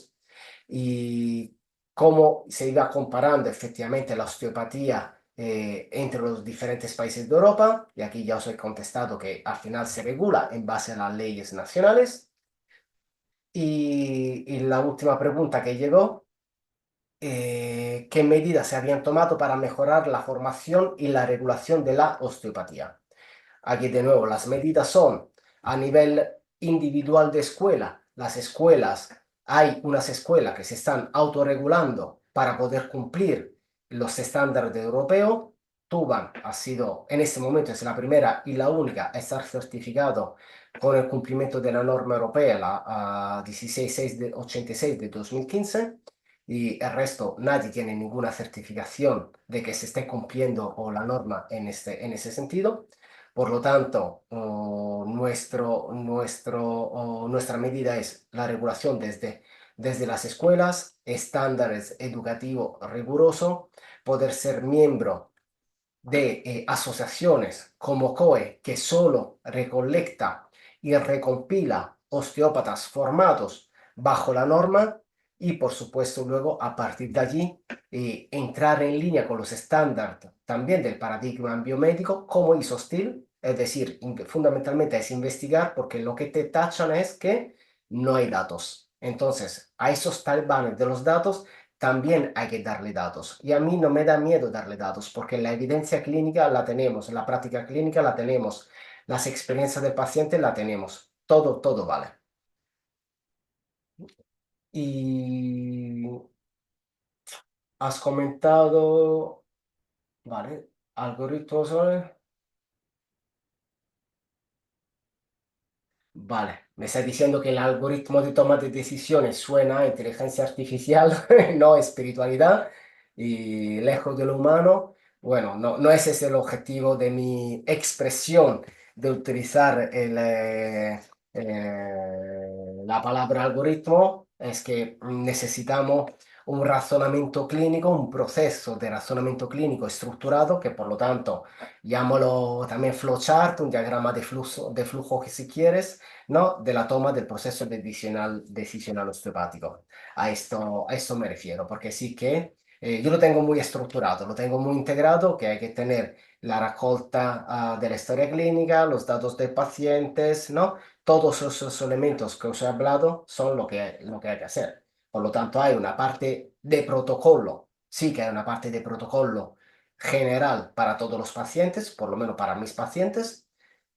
y cómo se iba comparando efectivamente la osteopatía entre los diferentes países de Europa. Y aquí ya os he contestado que al final se regula en base a las leyes nacionales. Y la última pregunta que llegó, ¿qué medidas se habían tomado para mejorar la formación y la regulación de la osteopatía? Aquí de nuevo, las medidas son a nivel individual de escuela. Las escuelas, hay unas escuelas que se están autorregulando para poder cumplir los estándares europeos. Tuban ha sido, en este momento es la primera y la única a estar certificado con el cumplimiento de la norma europea, la 16686 de 2015. Y el resto, nadie tiene ninguna certificación de que se esté cumpliendo o la norma en ese sentido. Por lo tanto, nuestra medida es la regulación desde las escuelas, estándares educativos rigurosos, poder ser miembro de asociaciones como COE, que solo recolecta y recompila osteópatas formados bajo la norma y, por supuesto, luego a partir de allí entrar en línea con los estándares también del paradigma biomédico como ISO-STIL, es decir, fundamentalmente es investigar porque lo que te tachan es que no hay datos. Entonces, a esos talibanes de los datos también hay que darle datos. Y a mí no me da miedo darle datos porque la evidencia clínica la tenemos, la práctica clínica la tenemos, las experiencias del paciente la tenemos. Todo vale. Y has comentado, vale, algoritmos, ¿vale? Vale, me estás diciendo que el algoritmo de toma de decisiones suena a inteligencia artificial, no espiritualidad, y lejos de lo humano. Bueno, no ese es el objetivo de mi expresión de utilizar la palabra algoritmo, es que necesitamos un razonamiento clínico, un proceso de razonamiento clínico estructurado, que por lo tanto llámalo también flowchart, un diagrama de flujo que si quieres, ¿no? De la toma del proceso decisional osteopático. A esto me refiero, porque sí que yo lo tengo muy estructurado, lo tengo muy integrado, que hay que tener la raccolta de la historia clínica, los datos de pacientes, ¿no? Todos esos elementos que os he hablado son lo que hay que hacer. Por lo tanto, hay una parte de protocolo, sí que hay una parte de protocolo general para todos los pacientes, por lo menos para mis pacientes,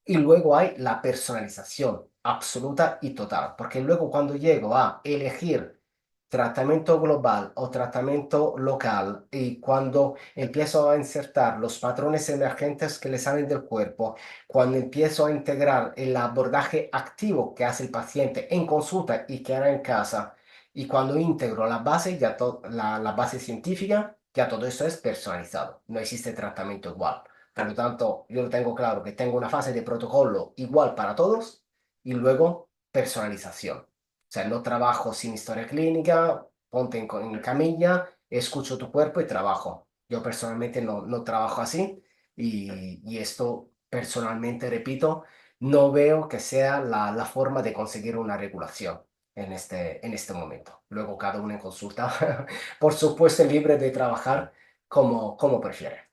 y luego hay la personalización absoluta y total, porque luego cuando llego a elegir tratamiento global o tratamiento local y cuando empiezo a insertar los patrones emergentes que le salen del cuerpo, cuando empiezo a integrar el abordaje activo que hace el paciente en consulta y que hará en casa, y cuando integro la base, la base científica, ya todo eso es personalizado, no existe tratamiento igual. Por lo tanto, yo lo tengo claro que tengo una fase de protocolo igual para todos y luego personalización. O sea, no trabajo sin historia clínica, ponte en camilla, escucho tu cuerpo y trabajo. Yo personalmente no trabajo así y esto personalmente, repito, no veo que sea la forma de conseguir una regulación en este momento. Luego cada uno en consulta, por supuesto, es libre de trabajar como prefiere.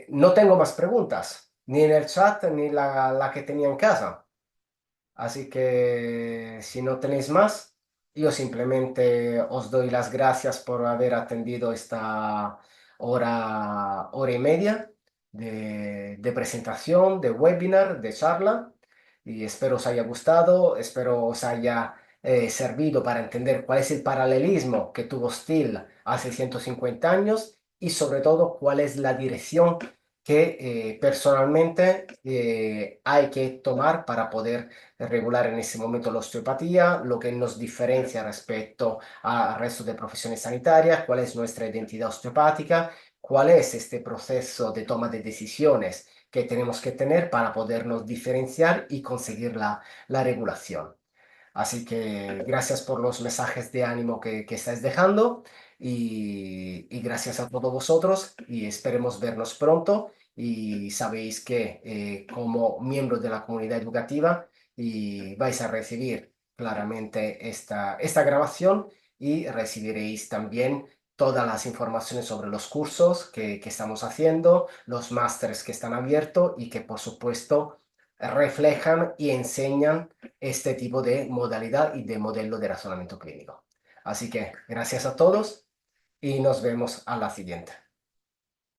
No tengo más preguntas, ni en el chat ni la que tenía en casa. Así que si no tenéis más, yo simplemente os doy las gracias por haber atendido esta hora y media de presentación, de webinar, de charla. Y espero os haya gustado, espero os haya servido para entender cuál es el paralelismo que tuvo Steel hace 150 años y sobre todo cuál es la dirección que personalmente hay que tomar para poder regular en ese momento la osteopatía, lo que nos diferencia respecto al resto de profesiones sanitarias, cuál es nuestra identidad osteopática, cuál es este proceso de toma de decisiones que tenemos que tener para podernos diferenciar y conseguir la regulación. Así que gracias por los mensajes de ánimo que estáis dejando y gracias a todos vosotros y esperemos vernos pronto y sabéis que como miembros de la comunidad educativa vais a recibir claramente esta grabación y recibiréis también todas las informaciones sobre los cursos que estamos haciendo, los másteres que están abiertos y que por supuesto reflejan y enseñan este tipo de modalidad y de modelo de razonamiento clínico. Así que gracias a todos y nos vemos a la siguiente.